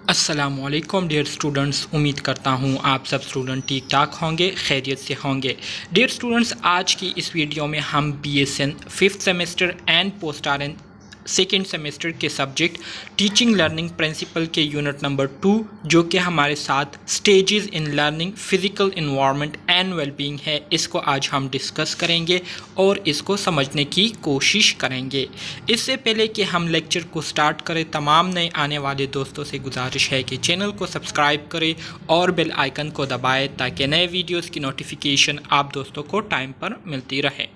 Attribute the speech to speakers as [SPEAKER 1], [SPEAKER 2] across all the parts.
[SPEAKER 1] अस्सलामुअलैकुम dear students, उम्मीद करता हूँ आप सब स्टूडेंट ठीक ठाक होंगे, खैरियत से होंगे। डियर स्टूडेंट्स, आज की इस वीडियो में हम BSN 5th semester and post RN 2nd semester के सब्जेक्ट टीचिंग लर्निंग प्रिंसिपल के यूनिट नंबर 2 जो कि हमारे साथ stages in learning physical environment and wellbeing है, इसको आज हम डिस्कस करेंगे और इसको समझने की कोशिश करेंगे। इससे पहले कि हम लेक्चर को स्टार्ट करें, तमाम नए आने वाले दोस्तों से गुजारिश है कि चैनल को सब्सक्राइब करें और बेल आइकन को दबाएं ताकि नए वीडियोस की नोटिफिकेशन आप दोस्तों को टाइम पर मिलती रहे।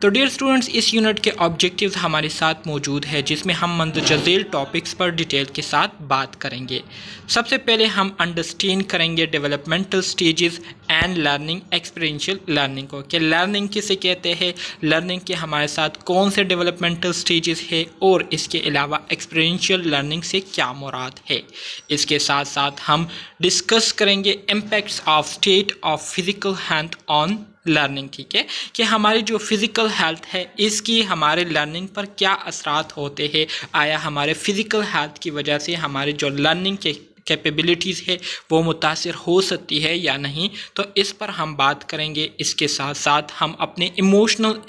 [SPEAKER 1] तो डियर स्टूडेंट्स, इस यूनिट के ऑब्जेक्टिव्स हमारे साथ मौजूद है जिसमें हम मंदरजा झेल टॉपिक्स पर डिटेल के साथ बात करेंगे। सबसे पहले हम अंडरस्टैंड करेंगे developmental stages and learning experiential learning को, कि लर्निंग किसे कहते हैं, लर्निंग के हमारे साथ कौन से डेवलपमेंटल स्टेजेस है और इसके अलावा एक्सपीरियंशियल लर्निंग से क्या मुराद है। इसके साथ साथ हम डिस्कस करेंगे impacts of state of physical health on learning, ठीक है, कि हमारी जो फिज़िकल हेल्थ है इसकी हमारे लर्निंग पर क्या असरात होते हैं। आया हमारे फिज़िकल हेल्थ की वजह से हमारे जो लर्निंग के कैपेबिलिटीज़ है वो मुतासिर हो सकती है या नहीं, तो इस पर हम बात करेंगे। इसके साथ साथ हम अपने इमोशनल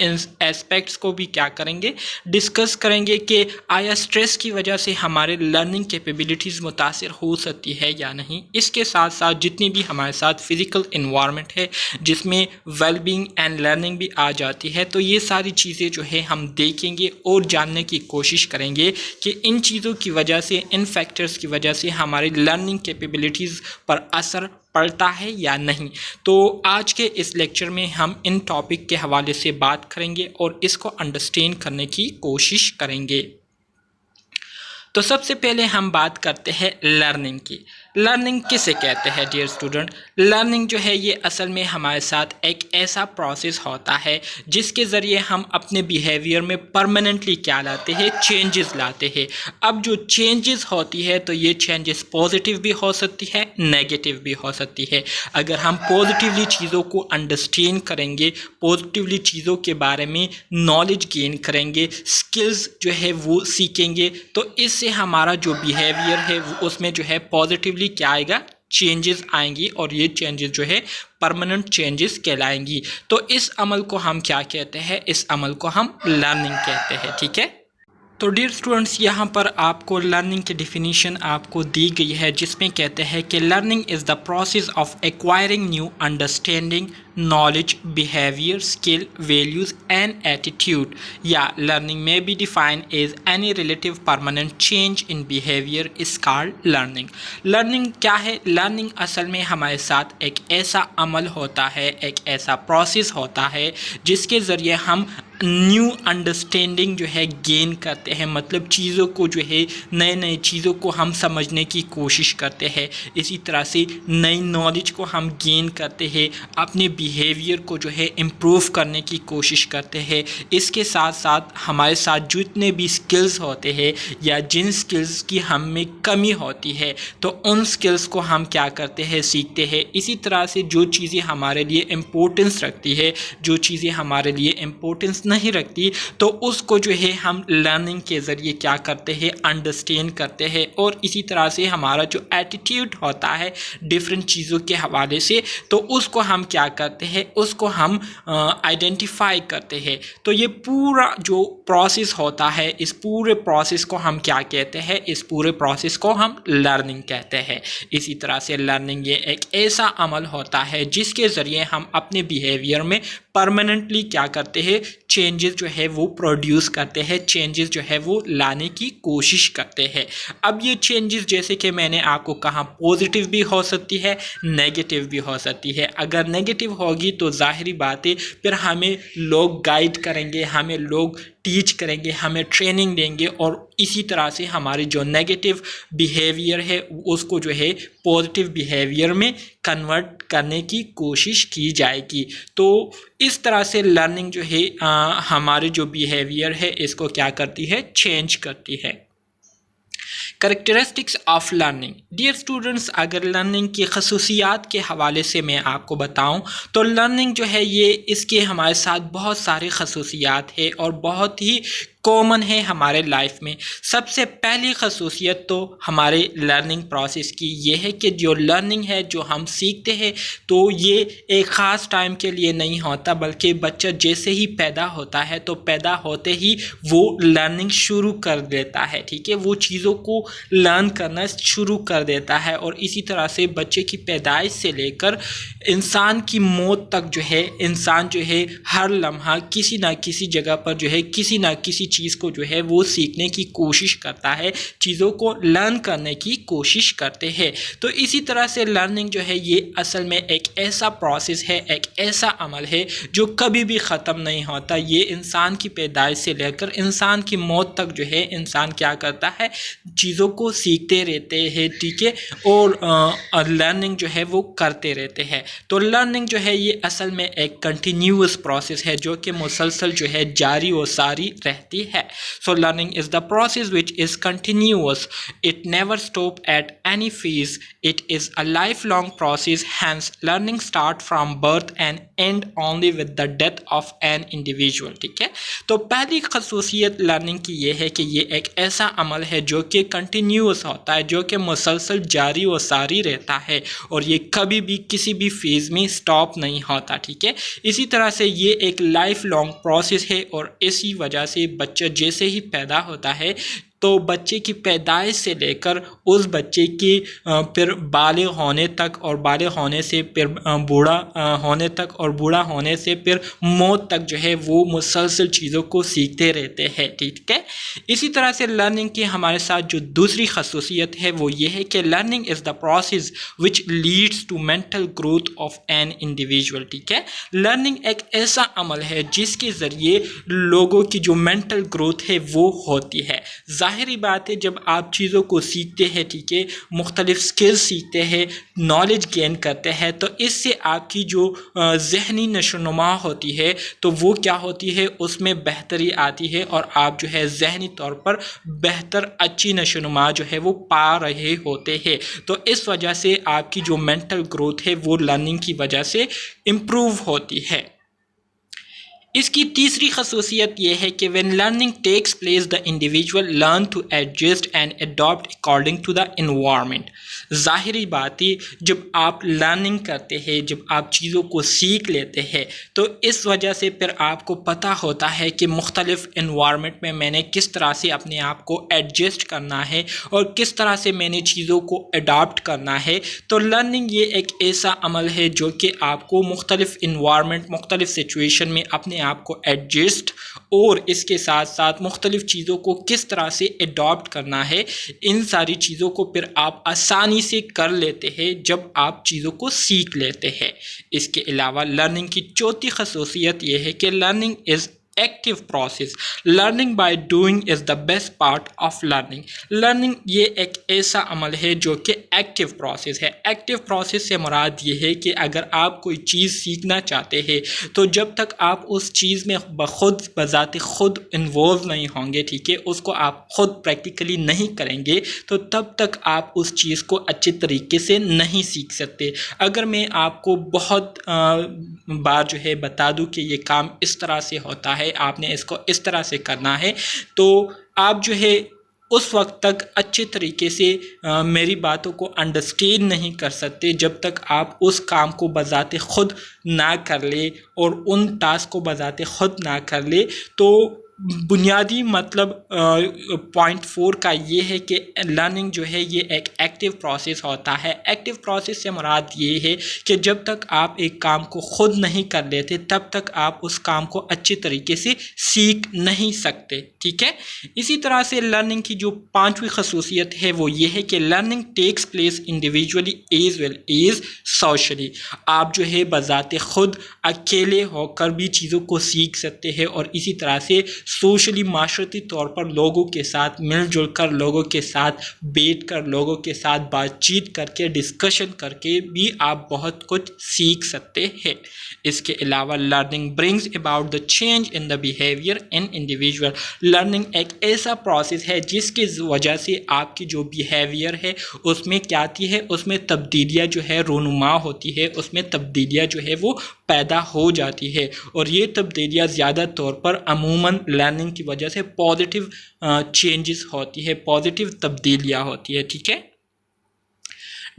[SPEAKER 1] एस्पेक्ट्स को भी क्या करेंगे, डिस्कस करेंगे कि आया स्ट्रेस की वजह से हमारे लर्निंग कैपेबिलिटीज़ मुतासिर हो सकती है या नहीं। इसके साथ साथ जितनी भी हमारे साथ फ़िज़िकल इन्वायरमेंट है जिसमें वेलबींग एंड लर्निंग भी आ जाती है, तो ये सारी चीज़ें जो है हम देखेंगे और जानने की कोशिश करेंगे कि इन चीज़ों की वजह से, इन फैक्टर्स की वजह से हमारे लर्निंग कैपेबिलिटीज़ पर असर पड़ता है या नहीं। तो आज के इस लेक्चर में हम इन टॉपिक के हवाले से बात करेंगे और इसको अंडरस्टैंड करने की कोशिश करेंगे। तो सबसे पहले हम बात करते हैं लर्निंग की। लर्निंग किसे कहते हैं डियर स्टूडेंट? लर्निंग जो है ये असल में हमारे साथ एक ऐसा प्रोसेस होता है जिसके ज़रिए हम अपने बिहेवियर में परमानेंटली क्या लाते हैं, चेंजेस लाते हैं। अब जो चेंजेस होती है तो ये चेंजेस पॉजिटिव भी हो सकती है, नेगेटिव भी हो सकती है। अगर हम पॉजिटिवली चीज़ों को अंडरस्टैंड करेंगे, पॉजिटिवली चीज़ों के बारे में नॉलेज गेन करेंगे, स्किल्स जो है वो सीखेंगे, तो इससे हमारा जो बिहेवियर है उसमें जो है पॉजिटिवली क्या आएगा, चेंजेस आएंगी और ये चेंजेस जो है परमानेंट चेंजेस कहलाएंगी। तो इस अमल को हम क्या कहते हैं, इस अमल को हम लर्निंग कहते हैं, ठीक है। तो डियर स्टूडेंट्स, यहाँ पर आपको लर्निंग की डिफिनीशन आपको दी गई है जिसमें कहते हैं कि learning is the process of acquiring new understanding, knowledge, behavior, skill, values and attitude, या learning may be defined as any relative permanent change in behavior is called learning। learning क्या है? learning असल में हमारे साथ एक ऐसा अमल होता है, एक ऐसा प्रोसेस होता है जिसके ज़रिए हम न्यू अंडरस्टैंडिंग जो है गेन करते हैं, मतलब चीज़ों को जो है नए नए चीज़ों को हम समझने की कोशिश करते हैं। इसी तरह से नई नॉलेज को हम गेन करते हैं, अपने बिहेवियर को जो है इम्प्रूव करने की कोशिश करते हैं। इसके साथ साथ हमारे साथ जितने भी स्किल्स होते हैं या जिन स्किल्स की हम में कमी होती है तो उन स्किल्स को हम क्या करते हैं, सीखते हैं। इसी तरह से जो चीज़ें हमारे लिए इम्पोर्टेंस रखती है, जो चीज़ें हमारे लिए इम्पोर्टेंस नहीं रखती, तो उसको जो है हम लर्निंग के ज़रिए क्या करते हैं, अंडरस्टैंड करते हैं। और इसी तरह से हमारा जो एटीट्यूड होता है डिफरेंट चीज़ों के हवाले से, तो उसको हम क्या करते हैं, उसको हम आइडेंटिफाई करते हैं। तो ये पूरा जो प्रोसेस होता है, इस पूरे प्रोसेस को हम क्या कहते हैं, इस पूरे प्रोसेस को हम लर्निंग कहते हैं। इसी तरह से लर्निंग ये एक ऐसा अमल होता है जिसके ज़रिए हम अपने बिहेवियर में परमानेंटली क्या करते हैं, चेंजेस जो है वो प्रोड्यूस करते हैं, चेंजेस जो है वो लाने की कोशिश करते हैं। अब ये चेंजेस जैसे कि मैंने आपको कहा पॉजिटिव भी हो सकती है, नेगेटिव भी हो सकती है। अगर नेगेटिव होगी तो जाहिरी बात है फिर हमें लोग गाइड करेंगे, हमें लोग टीच करेंगे, हमें ट्रेनिंग देंगे और इसी तरह से हमारे जो नेगेटिव बिहेवियर है उसको जो है पॉजिटिव बिहेवियर में कन्वर्ट करने की कोशिश की जाएगी। तो इस तरह से लर्निंग जो है हमारे जो बिहेवियर है इसको क्या करती है, चेंज करती है। Characteristics of learning. Dear students, अगर लर्निंग की खसूसियात के हवाले से मैं आपको बताऊं तो लर्निंग जो है ये इसके हमारे साथ बहुत सारी खसूसियात है और बहुत ही कॉमन है हमारे लाइफ में। सबसे पहली खसूसियत तो हमारे लर्निंग प्रोसेस की ये है कि जो लर्निंग है, जो हम सीखते हैं, तो ये एक ख़ास टाइम के लिए नहीं होता, बल्कि बच्चा जैसे ही पैदा होता है तो पैदा होते ही वो लर्निंग शुरू कर देता है। ठीक है, वो चीज़ों को लर्न करना शुरू कर देता है। और इसी तरह से बच्चे की पैदाइश से लेकर इंसान की मौत तक जो है, इंसान जो है हर लम्हा किसी ना किसी जगह पर जो है किसी ना किसी चीज़ को जो है वो सीखने की कोशिश करता है, चीज़ों को लर्न करने की कोशिश करते हैं। तो इसी तरह से लर्निंग जो है ये असल में एक ऐसा प्रोसेस है, एक ऐसा अमल है जो कभी भी ख़त्म नहीं होता। ये इंसान की पैदाइश से लेकर इंसान की मौत तक जो है इंसान क्या करता है, चीज़ों को सीखते रहते हैं। ठीक है, और लर्निंग जो है वो करते रहते हैं। तो लर्निंग जो है ये असल में एक कंटिन्यूअस प्रोसेस है जो कि मुसलसल जो है जारी और सारी रहती है। So learning is the process which is continuous, it never stop at any phase, it is a life long process, hence learning start from birth and end only with the death of an individual. ठीक है, तो पहली खसूसियत learning की ये है कि ये एक ऐसा अमल है जो कि कंटिन्यूअस होता है, जो कि मुसलसल जारी और सारी रहता है और ये कभी भी किसी भी फेज़ में स्टॉप नहीं होता। ठीक है, इसी तरह से ये एक लाइफ लॉन्ग प्रोसेस है और इसी वजह से बच्चा जैसे ही पैदा होता है तो बच्चे की पैदाइश से लेकर उस बच्चे की फिर बालिग होने तक, और बालिग होने से फिर बूढ़ा होने तक, और बूढ़ा होने से फिर मौत तक जो है वो मुसलसल चीज़ों को सीखते रहते हैं। ठीक है, इसी तरह से लर्निंग की हमारे साथ जो दूसरी खसूसियत है वो ये है कि learning is the process which leads to mental growth of an individual. ठीक है, लर्निंग एक ऐसा अमल है जिसके ज़रिए लोगों की जो मेंटल ग्रोथ है वो होती है। ज़ाहिरी बात है, जब आप चीज़ों को सीखते हैं, ठीक है, मुख्तलिफ स्किल्स सीखते हैं, नॉलेज गेन करते हैं, तो इससे आपकी जो ज़हनी नशोनुमा होती है तो वो क्या होती है, उसमें बेहतरी आती है और आप जो है ज़हनी तौर पर बेहतर अच्छी नशोनुमा जो है वो पा रहे होते हैं। तो इस वजह से आपकी जो मेंटल ग्रोथ है वो लर्निंग की वजह से इम्प्रूव होती है। इसकी तीसरी खसूसियत यह है कि when learning takes place the individual learn to adjust and adopt according to the environment. ज़ाहिरी बात है, जब आप लर्निंग करते हैं, जब आप चीज़ों को सीख लेते हैं तो इस वजह से फिर आपको पता होता है कि मुख्तलिफ इन्वायरमेंट में मैंने किस तरह से अपने आप को एडजस्ट करना है और किस तरह से मैंने चीज़ों को अडॉप्ट करना है। तो लर्निंग ये एक ऐसा अमल है जो कि आपको मुख्तलिफ इन्वायरमेंट, मुख्तलिफ सिचुएशन में अपने आप को एडजस्ट और इसके साथ साथ मुख्तलिफ चीज़ों को किस तरह से अडॉप्ट करना है, इन सारी चीज़ों को फिर आप आसानी से कर लेते हैं जब आप चीज़ों को सीख लेते हैं। इसके अलावा लर्निंग की चौथी खसूसियत यह है कि learning is active process, learning by doing is the best part of learning. Learning ये एक ऐसा अमल है जो कि एक्टिव प्रोसेस है। एक्टिव प्रोसेस से मुराद ये है कि अगर आप कोई चीज़ सीखना चाहते हैं तो जब तक आप उस चीज़ में बज़ाते खुद इन्वॉल्व नहीं होंगे, ठीक है, उसको आप खुद प्रैक्टिकली नहीं करेंगे तो तब तक आप उस चीज़ को अच्छे तरीके से नहीं सीख सकते। अगर मैं आपको बहुत बार जो है बता दूं कि ये काम इस तरह से होता है, आपने इसको इस तरह से करना है, तो आप जो है उस वक्त तक अच्छे तरीके से मेरी बातों को अंडरस्टैंड नहीं कर सकते जब तक आप उस काम को बजाते खुद ना कर ले और उन टास्क को बजाते खुद ना कर ले। तो बुनियादी मतलब पॉइंट 4 का ये है कि लर्निंग जो है ये एक एक्टिव प्रोसेस होता है। एक्टिव प्रोसेस से मुराद ये है कि जब तक आप एक काम को ख़ुद नहीं कर लेते तब तक आप उस काम को अच्छे तरीके से सीख नहीं सकते। ठीक है, इसी तरह से लर्निंग की जो 5वीं खसूसियत है वो ये है कि learning takes place individually as well as socially. आप जो है बजाते खुद अकेले होकर भी चीज़ों को सीख सकते हैं और इसी तरह से सोशली माशरती तौर पर लोगों के साथ मिलजुल कर, लोगों के साथ बैठकर, लोगों के साथ बातचीत करके, डिस्कशन करके भी आप बहुत कुछ सीख सकते हैं। इसके अलावा learning brings about the change in the behaviour in individual. Learning एक ऐसा प्रोसेस है जिसकी वजह से आपकी जो बिहेवियर है उसमें क्या आती है, उसमें तब्दीलियाँ जो है रूनुमा होती है, उसमें तब्दीलियाँ जो है वो पैदा हो जाती है और ये तब्दीलियाँ ज़्यादा तौर पर अमूमन लर्निंग की वजह से पॉजिटिव चेंजेस होती है, पॉजिटिव तब्दीलियाँ होती है। ठीक है।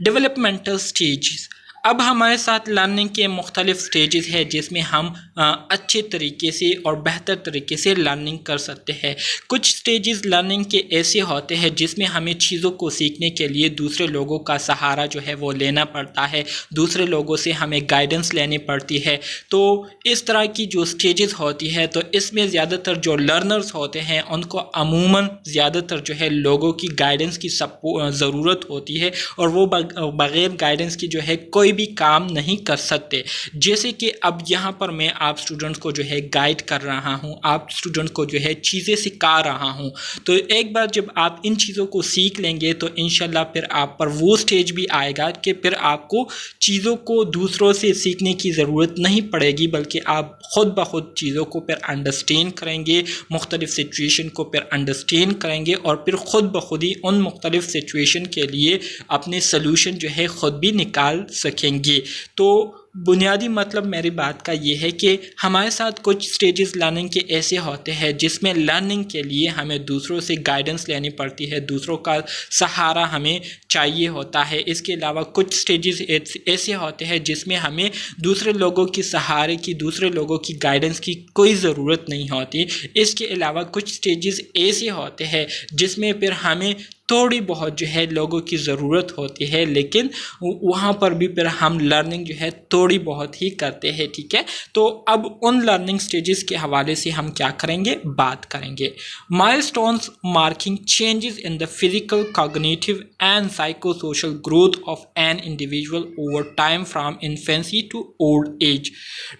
[SPEAKER 1] डेवलपमेंटल स्टेजेस, अब हमारे साथ लर्निंग के मुख्तलिफ स्टेजेस हैं जिसमें हम अच्छे तरीके से और बेहतर तरीके से लर्निंग कर सकते हैं। कुछ स्टेजेस लर्निंग के ऐसे होते हैं जिसमें हमें चीज़ों को सीखने के लिए दूसरे लोगों का सहारा जो है वो लेना पड़ता है, दूसरे लोगों से हमें गाइडेंस लेनी पड़ती है। तो इस तरह की जो स्टेजेस होती है तो इसमें ज़्यादातर जो लर्नर्स होते हैं उनको अमूमन ज़्यादातर जो है लोगों की गाइडेंस की ज़रूरत होती है और वो बग़ैर गाइडेंस की जो है कोई भी काम नहीं कर सकते। जैसे कि अब यहाँ पर मैं आप स्टूडेंट्स को जो है गाइड कर रहा हूँ, आप स्टूडेंट को जो है चीज़ें सिखा रहा हूँ, तो एक बार जब आप इन चीज़ों को सीख लेंगे तो इंशाल्लाह फिर आप पर वो स्टेज भी आएगा कि फिर आपको चीज़ों को दूसरों से सीखने की ज़रूरत नहीं पड़ेगी, बल्कि आप ख़ुद ब खुद चीज़ों को फिर अंडरस्टैंड करेंगे, मुख्तलिफ़ सिचुएशन को फिर अंडरस्टैंड करेंगे और फिर ख़ुद ब खुद ही उन मुख्तलिफ़ सिचुएशन के लिए अपने सलूशन जो है ख़ुद भी निकाल सकेंगे। तो बुनियादी मतलब मेरी बात का ये है कि हमारे साथ कुछ स्टेजेस लर्निंग के ऐसे होते हैं जिसमें लर्निंग के लिए हमें दूसरों से गाइडेंस लेनी पड़ती है, दूसरों का सहारा हमें चाहिए होता है। इसके अलावा कुछ स्टेजेस ऐसे होते हैं जिसमें हमें दूसरे लोगों की सहारे की, दूसरे लोगों की गाइडेंस की कोई ज़रूरत नहीं होती। इसके अलावा कुछ स्टेजेस ऐसे होते हैं जिसमें फिर हमें थोड़ी बहुत जो है लोगों की ज़रूरत होती है, लेकिन वहाँ पर भी फिर हम लर्निंग जो है थोड़ी बहुत ही करते हैं। ठीक है। तो अब उन लर्निंग स्टेजेस के हवाले से हम क्या करेंगे, बात करेंगे। Milestones marking changes in the physical, cognitive and psycho social growth of an individual over time from infancy to old age.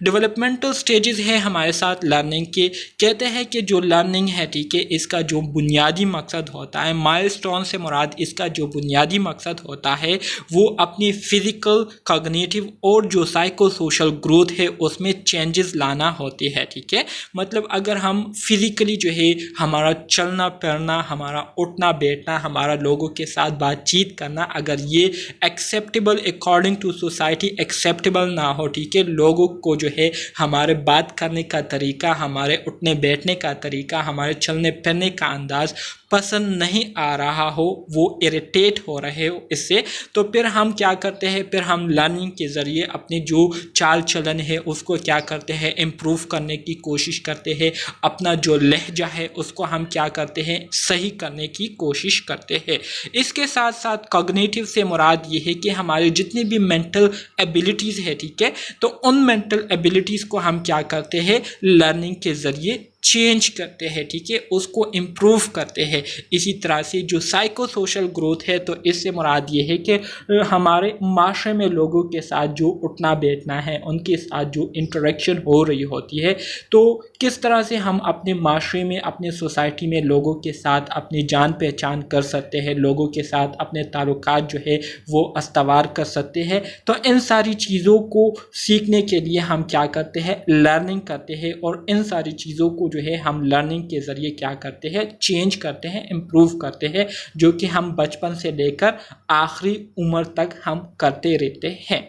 [SPEAKER 1] Developmental stages है हमारे साथ लर्निंग के। कहते हैं कि जो लर्निंग है, ठीक है, इसका जो बुनियादी मकसद होता है, माइलस्टोन से मुराद इसका जो बुनियादी मकसद होता है वो अपनी फिजिकल, कॉग्निटिव और जो साइको सोशल ग्रोथ है उसमें चेंजेस लाना होती है। ठीक है। मतलब अगर हम फिजिकली जो है हमारा चलना फिरना, हमारा उठना बैठना, हमारा लोगों के साथ बातचीत करना, अगर ये acceptable according to society acceptable ना हो, ठीक है, लोगों को जो है हमारे बात करने का तरीका, हमारे उठने बैठने का तरीका, हमारे चलने फिरने का अंदाज़ पसंद नहीं आ रहा हो, वो इरिटेट हो रहे हो इससे, तो फिर हम क्या करते हैं, फिर हम लर्निंग के ज़रिए अपनी जो चाल चलन है उसको क्या करते हैं, इम्प्रूव करने की कोशिश करते हैं। अपना जो लहजा है उसको हम क्या करते हैं, सही करने की कोशिश करते हैं। इसके साथ साथ कॉग्निटिव से मुराद ये है कि हमारे जितनी भी मेंटल एबिलिटीज़ है, ठीक है, तो उन मेंटल एबिलिटीज़ को हम क्या करते हैं, लर्निंग के ज़रिए चेंज करते हैं। ठीक है, उसको इम्प्रूव करते हैं। इसी तरह से जो साइको सोशल ग्रोथ है, तो इससे मुराद ये है कि हमारे माशरे में लोगों के साथ जो उठना बैठना है, उनके साथ जो इंटरेक्शन हो रही होती है, तो किस तरह से हम अपने माशरे में, अपने सोसाइटी में लोगों के साथ अपनी जान पहचान कर सकते हैं, लोगों के साथ अपने ताल्लुकात जो है वो अस्तवार कर सकते हैं। तो इन सारी चीज़ों को सीखने के लिए हम क्या करते हैं, लर्निंग करते हैं, और इन सारी चीज़ों को जो है हम लर्निंग के ज़रिए क्या करते हैं, चेंज करते हैं, इम्प्रूव करते हैं, जो कि हम बचपन से लेकर आखिरी उम्र तक हम करते रहते हैं।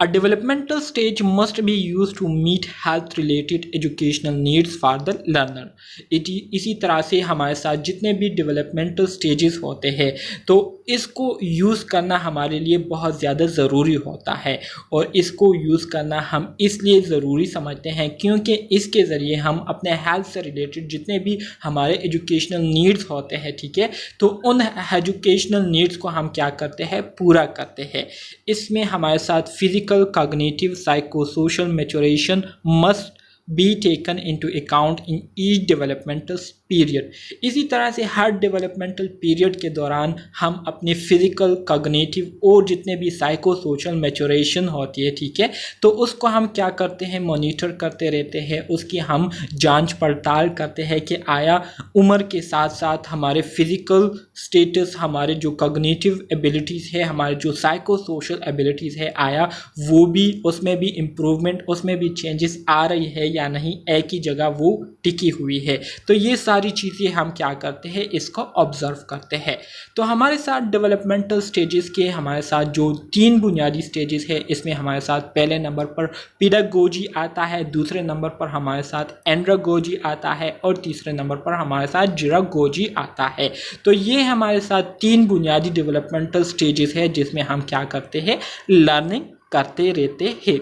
[SPEAKER 1] A developmental stage must be used to meet health-related educational needs for the learner. इसी तरह से हमारे साथ जितने भी डेवलपमेंटल स्टेजेस होते हैं, तो इसको यूज़ करना हमारे लिए बहुत ज़्यादा ज़रूरी होता है, और इसको यूज़ करना हम इसलिए ज़रूरी समझते हैं क्योंकि इसके ज़रिए हम अपने हेल्थ से रिलेटेड जितने भी हमारे एजुकेशनल नीड्स होते हैं, ठीक है, तो उन एजुकेशनल नीड्स को हम क्या करते हैं, पूरा करते हैं। इसमें हमारे साथ physical, cognitive, psychosocial maturation must be taken into account in each developmental period. इसी तरह से हर डेवलपमेंटल पीरियड के दौरान हम अपने फिजिकल, कॉग्निटिव और जितने भी साइको सोशल मैच्योरेशन होती है, ठीक है, तो उसको हम क्या करते हैं, मॉनिटर करते रहते हैं, उसकी हम जांच पड़ताल करते हैं कि आया उम्र के साथ साथ हमारे फिजिकल स्टेटस, हमारे जो कॉग्निटिव एबिलिटीज़ है, हमारे जो साइको सोशल एबिलिटीज़ है, आया वो भी, उसमें भी इम्प्रूवमेंट, उसमें भी चेंजेस आ रही है या नहीं, एक ही जगह वो टिकी हुई है। तो ये सारी सारी चीज़ें हम क्या करते हैं, इसको ऑब्ज़र्व करते हैं। तो हमारे साथ डेवलपमेंटल स्टेजेस के हमारे साथ जो 3 बुनियादी स्टेजेस है, इसमें हमारे साथ पहले नंबर पर पेडागोजी आता है, दूसरे नंबर पर हमारे साथ एंड्रागोजी आता है और तीसरे नंबर पर हमारे साथ जिरागोजी आता है। तो ये हमारे साथ 3 बुनियादी डेवलपमेंटल स्टेजेस है जिसमें हम क्या करते हैं, लर्निंग करते रहते हैं।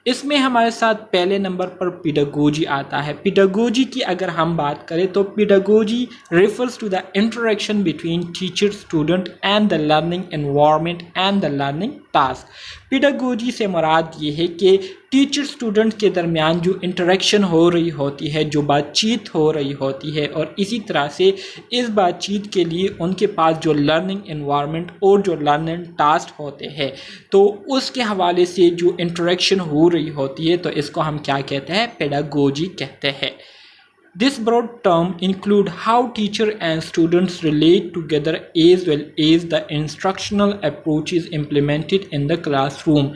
[SPEAKER 1] इसमें हमारे साथ पहले नंबर पर पेडागोजी आता है। पेडागोजी की अगर हम बात करें तो pedagogy refers to the interaction between teacher, student and the learning environment and the learning task। Pedagogy से मुराद ये है कि टीचर स्टूडेंट के दरमियान जो इंटरेक्शन हो रही होती है, जो बातचीत हो रही होती है, और इसी तरह से इस बातचीत के लिए उनके पास जो लर्निंग एनवायरनमेंट और जो लर्निंग टास्क होते हैं, तो उसके हवाले से जो इंटरेक्शन हो रही होती है, तो इसको हम क्या कहते हैं, पेडागोजी कहते हैं। This broad term include how teacher and students relate together as well as the instructional approaches implemented in the classroom।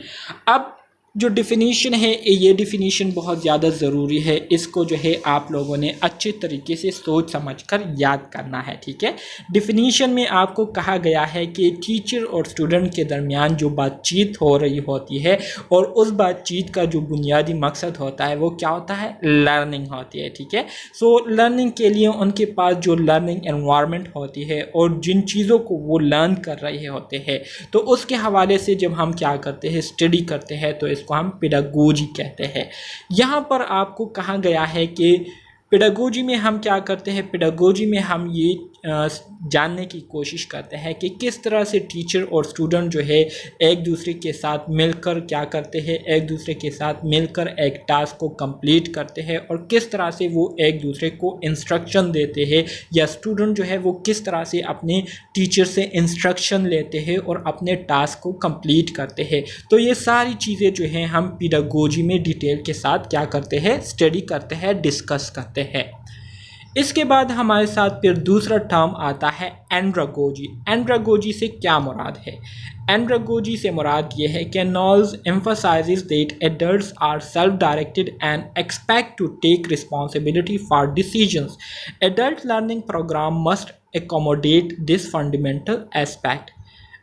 [SPEAKER 1] अब जो डिफिनीशन है, ये डिफिनीशन बहुत ज़्यादा ज़रूरी है। इसको जो है आप लोगों ने अच्छे तरीके से सोच समझकर याद करना है, ठीक है। डिफिनीशन में आपको कहा गया है कि टीचर और स्टूडेंट के दरमियान जो बातचीत हो रही होती है और उस बातचीत का जो बुनियादी मकसद होता है वो क्या होता है, लर्निंग होती है, ठीक है। सो लर्निंग के लिए उनके पास जो लर्निंग एनवायरनमेंट होती है और जिन चीज़ों को वो लर्न कर रहे होते हैं, तो उसके हवाले से जब हम क्या करते हैं, स्टडी करते हैं, तो इसको हम पेडागोजी कहते हैं। यहाँ पर आपको कहा गया है कि पेडागोजी में हम क्या करते हैं, पेडागोजी में हम ये जानने की कोशिश करते हैं कि किस तरह से टीचर और स्टूडेंट जो है एक दूसरे के साथ मिलकर क्या करते हैं, एक दूसरे के साथ मिलकर एक टास्क को कंप्लीट करते हैं और किस तरह से वो एक दूसरे को इंस्ट्रक्शन देते हैं, या स्टूडेंट जो है वो किस तरह से अपने टीचर से इंस्ट्रक्शन लेते हैं और अपने टास्क को कंप्लीट करते हैं। तो ये सारी चीज़ें जो हैं हम पेडागोजी में डिटेल के साथ क्या करते हैं, स्टडी करते हैं, डिस्कस करते हैं। इसके बाद हमारे साथ फिर दूसरा टर्म आता है एंड्रागोजी। एंड्रागोजी से क्या मुराद है, एंड्रागोजी से मुराद ये है कि नॉल्स emphasizes that adults are self-directed and expect to take responsibility for decisions। Adult learning program must accommodate this fundamental aspect।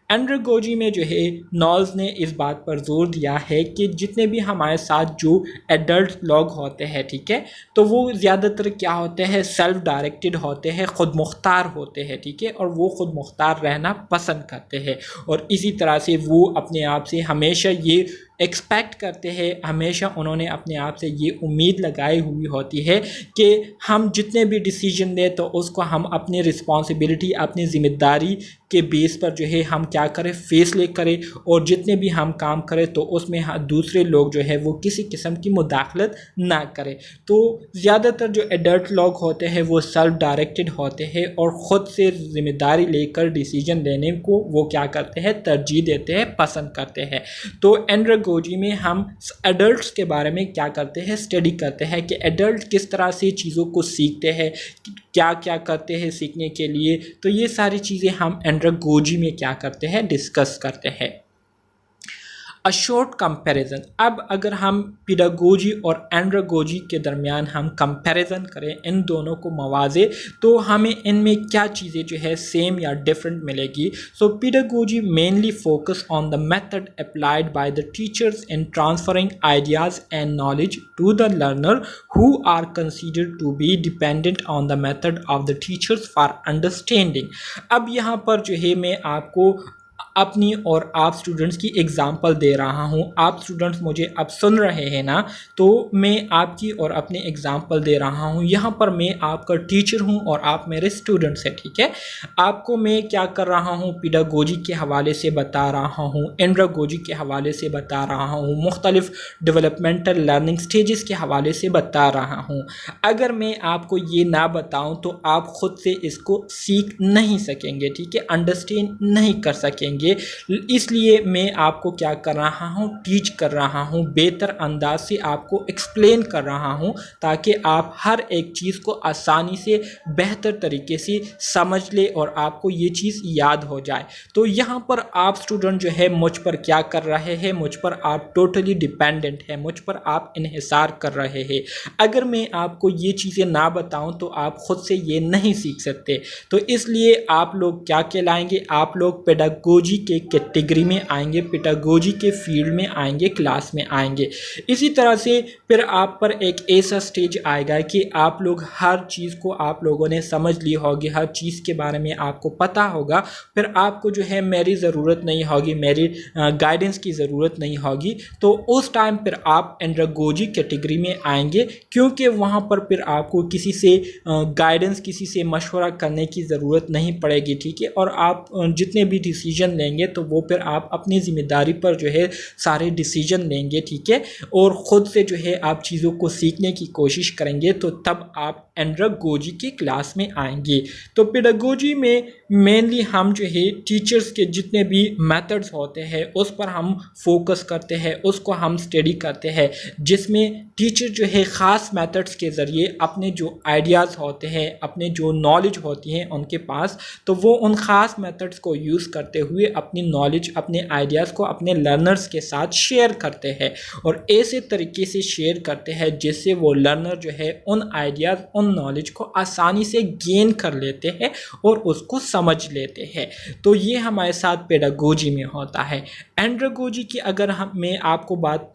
[SPEAKER 1] Andragogy में जो है नॉल्स ने इस बात पर जोर दिया है कि जितने भी हमारे साथ जो एडल्ट लोग होते हैं, ठीक है, तो वो ज़्यादातर क्या होते हैं, सेल्फ डायरेक्टेड होते हैं, ख़ुद मुख्तार होते हैं, ठीक है, और वो ख़ुद मुख्तार रहना पसंद करते हैं और इसी तरह से वो अपने आप से हमेशा ये एक्सपेक्ट करते हैं, हमेशा उन्होंने अपने आप से ये उम्मीद लगाई हुई होती है कि हम जितने भी डिसीजन लें तो उसको हम अपनी रिस्पॉन्सिबिलिटी, अपनी ज़िम्मेदारी के बेस पर जो है हम क्या करें, फैसले करें, और जितने भी हम काम करें तो उसमें दूसरे लोग जो है वो किसी किस्म की मुदाखलत ना करें। तो ज़्यादातर जो एडल्ट लोग होते हैं वो सेल्फ डायरेक्टेड होते हैं और ख़ुद से ज़िम्मेदारी लेकर डिसीजन लेने को वो क्या करते हैं, तरजीह देते हैं, पसंद करते हैं। तो एंड्रागोजी में हम एडल्ट्स के बारे में क्या करते हैं, स्टडी करते हैं कि एडल्ट किस तरह से चीज़ों को सीखते हैं, क्या क्या करते हैं सीखने के लिए। तो ये सारी चीज़ें हम एंड्रागोजी में क्या करते हैं, डिस्कस करते हैं। A short comparison. अब अगर हम पेडागोजी और एंड्रागोजी के दरमियान हम कंपैरिजन करें, इन दोनों को मवाजे, तो हमें इनमें क्या चीज़ें जो है सेम या डिफरेंट मिलेगी। So pedagogy mainly focus on the method applied by the teachers in transferring ideas and knowledge to the learner who are considered to be dependent on the method of the teachers for understanding. अब यहाँ पर जो है मैं आपको अपनी और आप स्टूडेंट्स की एग्ज़ाम्पल दे रहा हूँ। आप स्टूडेंट्स मुझे अब सुन रहे हैं ना, तो मैं आपकी और अपनी एग्ज़ाम्पल दे रहा हूँ। यहाँ पर मैं आपका टीचर हूँ और आप मेरे स्टूडेंट्स हैं, ठीक है। आपको मैं क्या कर रहा हूँ, पेडागोजी के हवाले से बता रहा हूँ, एंड्रागोजी के हवाले से बता रहा हूँ, मुख्तलिफ डेवलपमेंटल लर्निंग स्टेजेस के हवाले से बता रहा हूँ। अगर मैं आपको ये ना बताऊँ तो आप ख़ुद से इसको सीख नहीं सकेंगे, ठीक है, अंडरस्टैंड नहीं कर सकेंगे। चाहिए। इसलिए मैं आपको क्या कर रहा हूँ, टीच कर रहा हूँ, बेहतर अंदाज से आपको एक्सप्लेन कर रहा हूँ ताकि आप हर एक चीज़ को आसानी से बेहतर तरीके से समझ ले और आपको ये चीज़ याद हो जाए। तो यहाँ पर आप स्टूडेंट जो है मुझ पर क्या कर रहे हैं, मुझ पर आप टोटली डिपेंडेंट है, मुझ पर आप इन्हिसार कर रहे हैं। अगर मैं आपको ये चीज़ें ना बताऊं तो आप खुद से ये नहीं सीख सकते। तो इसलिए आप लोग क्या कहलाएंगे, आप लोग पेडागोजी के कैटेगरी में आएंगे, पेडागोजी के फील्ड में आएंगे, क्लास में आएंगे। इसी तरह से फिर आप पर एक ऐसा स्टेज आएगा कि आप लोग हर चीज़ को आप लोगों ने समझ ली होगी, हर चीज़ के बारे में आपको पता होगा। फिर आपको जो है मेरी ज़रूरत नहीं होगी, मेरी गाइडेंस की ज़रूरत नहीं होगी। तो उस टाइम पर आप एंड्रागोजी कैटेगरी में आएंगे, क्योंकि वहाँ पर फिर आपको किसी से गाइडेंस, किसी से मशवरा करने की ज़रूरत नहीं पड़ेगी, ठीक है। और आप जितने भी डिसीजन लेंगे तो वो फिर आप अपनी ज़िम्मेदारी पर जो है सारे डिसीजन लेंगे, ठीक है। और ख़ुद से जो है आप चीज़ों को सीखने की कोशिश करेंगे, तो तब आप एंड्रागोजी की क्लास में आएंगे। तो पेडागोजी में मेनली हम जो है टीचर्स के जितने भी मेथड्स होते हैं उस पर हम फोकस करते हैं, उसको हम स्टडी करते हैं, जिसमें टीचर जो है ख़ास मेथड्स के ज़रिए अपने जो आइडियाज़ होते हैं, अपने जो नॉलेज होती हैं उनके पास, तो वो उन ख़ास मेथड्स को यूज़ करते हुए अपनी नॉलेज, अपने आइडियाज़ को अपने लर्नर्स के साथ शेयर करते हैं। और ऐसे तरीके से शेयर करते हैं जिससे वो लर्नर जो है उन आइडियाज़, उन नॉलेज को आसानी से गेन कर लेते हैं और उसको समझ लेते हैं। तो ये हमारे साथ पेडागोजी में होता है। एंड्रागोजी की अगर मैं आपको बात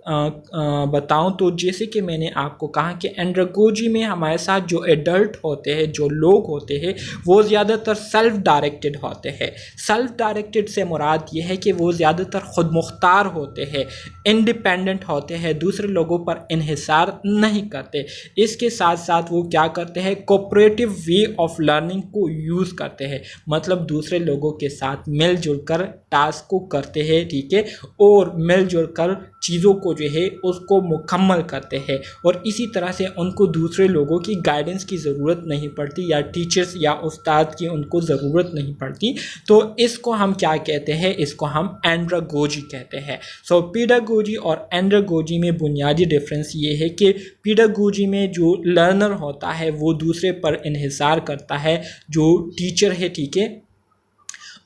[SPEAKER 1] बताऊं तो जैसे कि मैंने आपको कहा कि एंड्रागोजी में हमारे साथ जो एडल्ट होते हैं, जो लोग होते हैं, वो ज़्यादातर सेल्फ डायरेक्टेड होते हैं। सेल्फ डायरेक्टेड से मुराद ये है कि वो ज़्यादातर खुद मुख्तार होते हैं, इंडिपेंडेंट होते हैं, दूसरे लोगों पर इन्हिसार नहीं करते। इसके साथ साथ वो क्या करते हैं, कोऑपरेटिव वे ऑफ लर्निंग को यूज़ करते हैं, मतलब दूसरे लोगों के साथ मिलजुल कर टास्क को करते हैं, ठीक है, और मिलजुल कर चीज़ों को जो है उसको मुकम्मल करते हैं। और इसी तरह से उनको दूसरे लोगों की गाइडेंस की ज़रूरत नहीं पड़ती, या टीचर्स या उस्ताद की उनको ज़रूरत नहीं पड़ती। तो इसको हम क्या कहते हैं, इसको हम एंड्रागोजी कहते हैं। सो पेडागोजी और एंड्रागोजी में बुनियादी डिफरेंस ये है कि पेडागोजी में जो लर्नर होता है वो दूसरे पर इन्हिसार करता है, जो टीचर है, ठीक है,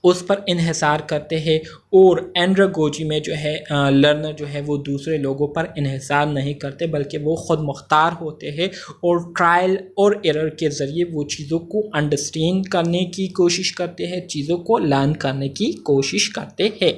[SPEAKER 1] उस पर इन्हिसार करते हैं। और एंड्रागोजी में जो है लर्नर जो है वो दूसरे लोगों पर इन्हिसार नहीं करते, बल्कि वो ख़ुद मुख्तार होते हैं और ट्रायल और एरर के ज़रिए वो चीज़ों को अंडरस्टैंड करने की कोशिश करते हैं, चीज़ों को लर्न करने की कोशिश करते हैं।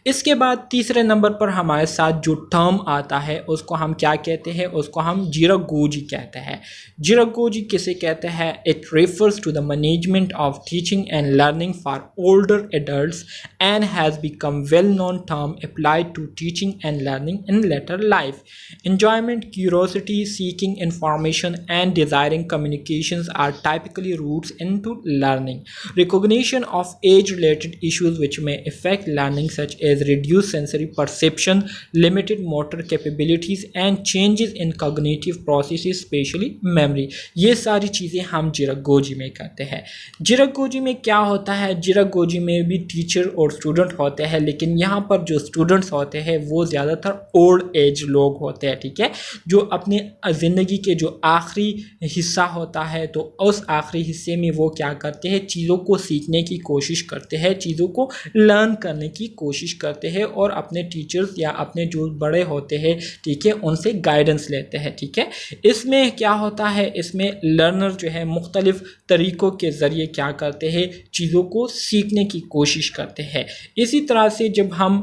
[SPEAKER 1] इसके बाद तीसरे नंबर पर हमारे साथ जो टर्म आता है उसको हम क्या कहते हैं, उसको हम जिरागोजी कहते हैं। जिरागोजी किसे कहते हैं, it refers to the management of teaching and learning for older adults and has become well known term applied to teaching and learning in later life. Enjoyment, curiosity, seeking information, and desiring communications are typically roots into learning. Recognition of age-related issues which may affect learning, such as reduced sensory perception, limited motor capabilities, and changes in cognitive processes, especially memory. ये सारी चीज़ें हम जिरागोजी में करते हैं। जिरागोजी में क्या होता है, जिरागोजी में भी टीचर और स्टूडेंट होते हैं, लेकिन यहाँ पर जो स्टूडेंट्स होते हैं वो ज़्यादातर ओल्ड एज लोग होते हैं, ठीक है, जो अपने ज़िंदगी के जो आखिरी हिस्सा होता है, तो उस आखिरी हिस्से में वो क्या करते हैं, चीज़ों को सीखने की कोशिश करते हैं, चीज़ों को लर्न करने की कोशिश करते हैं और अपने टीचर्स या अपने जो बड़े होते हैं, ठीक है, उनसे गाइडेंस लेते हैं, ठीक है। इसमें क्या होता है, इसमें लर्नर जो है मुख्तलिफ तरीक़ों के ज़रिए क्या करते हैं, चीज़ों को सीखने की कोशिश करते हैं। इसी तरह से जब हम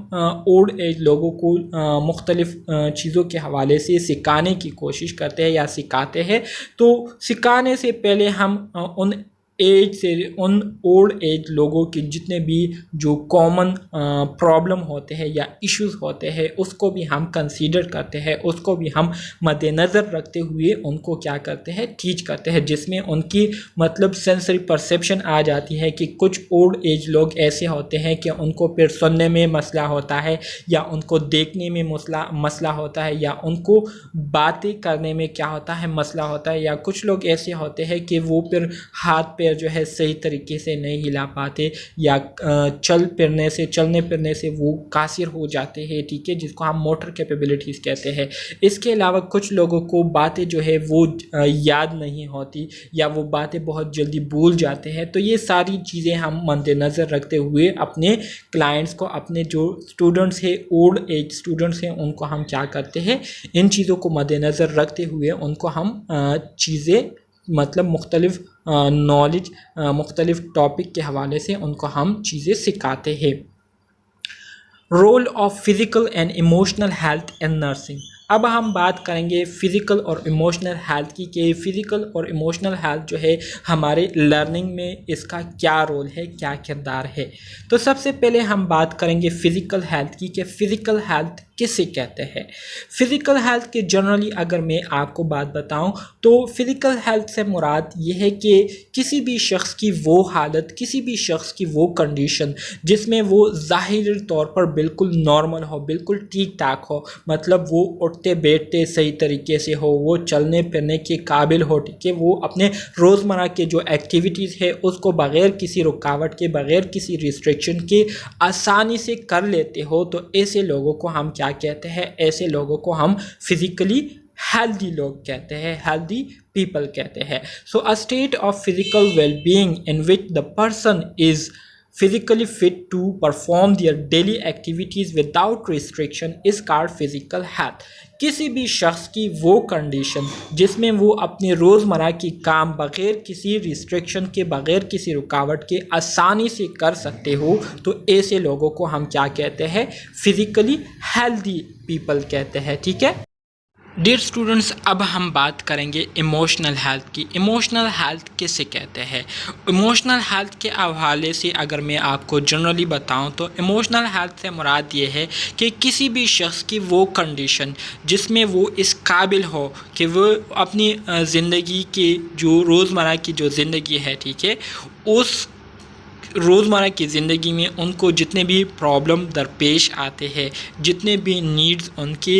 [SPEAKER 1] ओल्ड एज लोगों को मुख्तलिफ चीज़ों के हवाले से सिखाने की कोशिश करते हैं या सिखाते हैं, तो सिखाने से पहले हम उन एज से, उन ओल्ड एज लोगों के जितने भी जो कॉमन प्रॉब्लम होते हैं या इश्यूज़ होते हैं उसको भी हम कंसीडर करते हैं, उसको भी हम मद्देनज़र रखते हुए उनको क्या करते हैं, टीच करते हैं, जिसमें उनकी मतलब सेंसरी परसेप्शन आ जाती है कि कुछ ओल्ड एज लोग ऐसे होते हैं कि उनको फिर सुनने में मसला होता है, या उनको देखने में मसला होता है, या उनको बातें करने में क्या होता है, मसला होता है, या कुछ लोग ऐसे होते हैं कि वो फिर हाथ पैर जो है सही तरीके से नहीं हिला पाते, या चलने फिरने से वो कासिर हो जाते हैं, ठीक है, जिसको हम मोटर कैपेबिलिटीज़ कहते हैं। इसके अलावा कुछ लोगों को बातें जो है वो याद नहीं होती, या वो बातें बहुत जल्दी भूल जाते हैं। तो ये सारी चीज़ें हम मद्देनज़र रखते हुए अपने क्लाइंट्स को, अपने जो स्टूडेंट्स हैं, ओल्ड एज स्टूडेंट्स हैं, उनको हम क्या करते हैं, इन चीज़ों को मद्देनज़र रखते हुए उनको हम चीज़ें मतलब मुख्तलिफ नॉलेज, मुख्तलिफ टॉपिक के हवाले से उनको हम चीज़ें सिखाते हैं। Role of physical and emotional health in nursing. अब हम बात करेंगे फ़िज़िकल और इमोशनल हेल्थ की, कि फ़िज़िकल और इमोशनल हेल्थ जो है हमारे लर्निंग में इसका क्या रोल है, क्या किरदार है। तो सबसे पहले हम बात करेंगे फ़िज़िकल हेल्थ की, कि फ़िज़िकल हेल्थ किसे कहते हैं। फ़िज़िकल हेल्थ के जनरली अगर मैं आपको बात बताऊं तो फ़िज़िकल हेल्थ से मुराद ये है कि किसी भी शख्स की वो हालत, किसी भी शख्स की वो कंडीशन जिसमें वो ज़ाहिरी तौर पर बिल्कुल नॉर्मल हो, बिल्कुल ठीक ठाक हो, मतलब वो उठते बैठते सही तरीके से हो, वो चलने फिरने के काबिल हो, ठीक है, वो अपने रोज़मर्रा के जो एक्टिविटीज़ है उसको बग़ैर किसी रुकावट के, बग़ैर किसी रिस्ट्रिक्शन के आसानी से कर लेते हो। तो ऐसे लोगों को हम क्या कहते हैं, ऐसे लोगों को हम फिज़िकली हेल्दी लोग कहते हैं, हेल्दी पीपल कहते हैं। So a state of physical well-being in which the person is physically fit to perform their daily activities without restriction is called physical health। किसी भी शख्स की वो कंडीशन जिसमें वो अपने रोज़मर्रा की काम बग़ैर किसी रिस्ट्रिक्शन के, बग़ैर किसी रुकावट के आसानी से कर सकते हो, तो ऐसे लोगों को हम क्या कहते हैं, फिज़िकली हेल्दी पीपल कहते हैं, ठीक है। डियर स्टूडेंट्स, अब हम बात करेंगे इमोशनल हेल्थ की। इमोशनल हेल्थ किसे कहते हैं। इमोशनल हेल्थ के हवाले से अगर मैं आपको जनरली बताऊं तो इमोशनल हेल्थ से मुराद ये है कि किसी भी शख्स की वो कंडीशन जिसमें वो इस काबिल हो कि वो अपनी ज़िंदगी के जो रोज़मर्रा की जो ज़िंदगी है, ठीक है, उस रोज़मर्रा की ज़िंदगी में उनको जितने भी प्रॉब्लम दरपेश आते हैं, जितने भी नीड्स उनके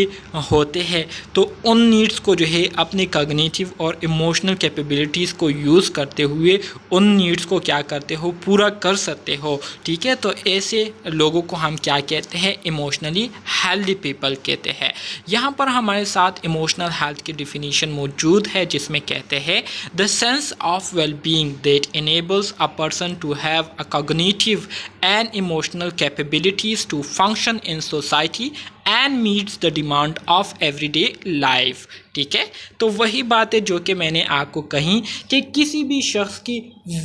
[SPEAKER 1] होते हैं, तो उन नीड्स को जो है अपने कॉग्निटिव और इमोशनल कैपेबिलिटीज़ को यूज़ करते हुए उन नीड्स को क्या करते हो, पूरा कर सकते हो, ठीक है। तो ऐसे लोगों को हम क्या कहते हैं, इमोशनली हेल्दी पीपल कहते हैं। यहाँ पर हमारे साथ इमोशनल हेल्थ की डिफिनीशन मौजूद है, जिसमें कहते हैं the sense of well being that enables a person to have cognitive and emotional capabilities to function in society and meets the demand of everyday life। ठीक है, तो वही बात है जो कि मैंने आपको कही कि किसी भी शख्स की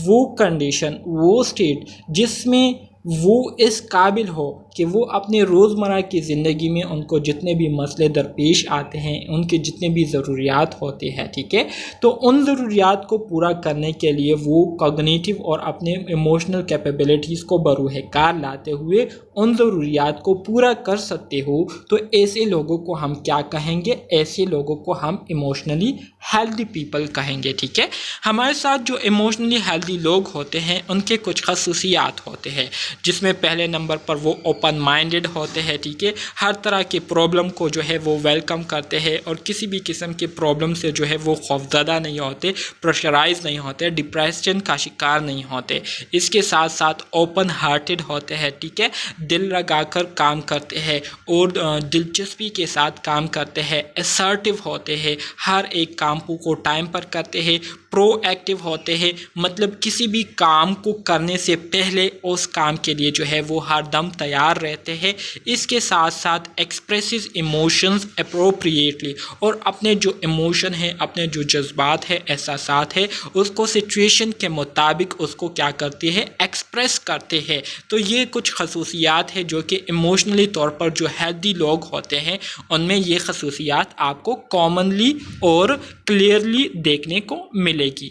[SPEAKER 1] वो कंडीशन, वो स्टेट जिसमें वो इस काबिल हो कि वो अपने रोज़मर्रा की ज़िंदगी में उनको जितने भी मसले दरपेश आते हैं, उनके जितने भी ज़रूरियात होते हैं, ठीक है, तो उन ज़रूरियात को पूरा करने के लिए वो कॉग्निटिव और अपने इमोशनल कैपेबिलिटीज़ को बरूह कार लाते हुए उन ज़रूरियात को पूरा कर सकते हो। तो ऐसे लोगों को हम क्या कहेंगे, ऐसे लोगों को हम इमोशनली हेल्दी पीपल कहेंगे, ठीक है। हमारे साथ जो इमोशनली हेल्दी लोग होते हैं उनके कुछ खसूसियात होते हैं, जिसमें पहले नंबर पर वो ओपन माइंडेड होते हैं, ठीक है, हर तरह की प्रॉब्लम को जो है वो वेलकम करते हैं और किसी भी किस्म के प्रॉब्लम से जो है वो खौफज़दा नहीं होते, प्रेशराइज नहीं होते, डिप्रेशन का शिकार नहीं होते। इसके साथ साथ ओपन हार्टेड होते हैं, ठीक है, दिल लगाकर काम करते हैं और दिलचस्पी के साथ काम करते हैं, असर्टिव होते हैं, हर एक काम को टाइम पर करते हैं, प्रोएक्टिव होते हैं, मतलब किसी भी काम को करने से पहले उस काम के लिए जो है वो हर दम तैयार रहते हैं। इसके साथ साथ एक्सप्रेसिव इमोशंस अप्रोप्रिएटली, और अपने जो इमोशन है, अपने जो जज्बात है, एहसासात है, उसको सिचुएशन के मुताबिक उसको क्या करते हैं, एक्सप्रेस करते हैं। तो ये कुछ खसूसियात है जो कि इमोशनली तौर पर जो हेल्दी लोग होते हैं उनमें ये खसूसियात आपको कॉमनली और क्लियरली देखने को मिलेगी।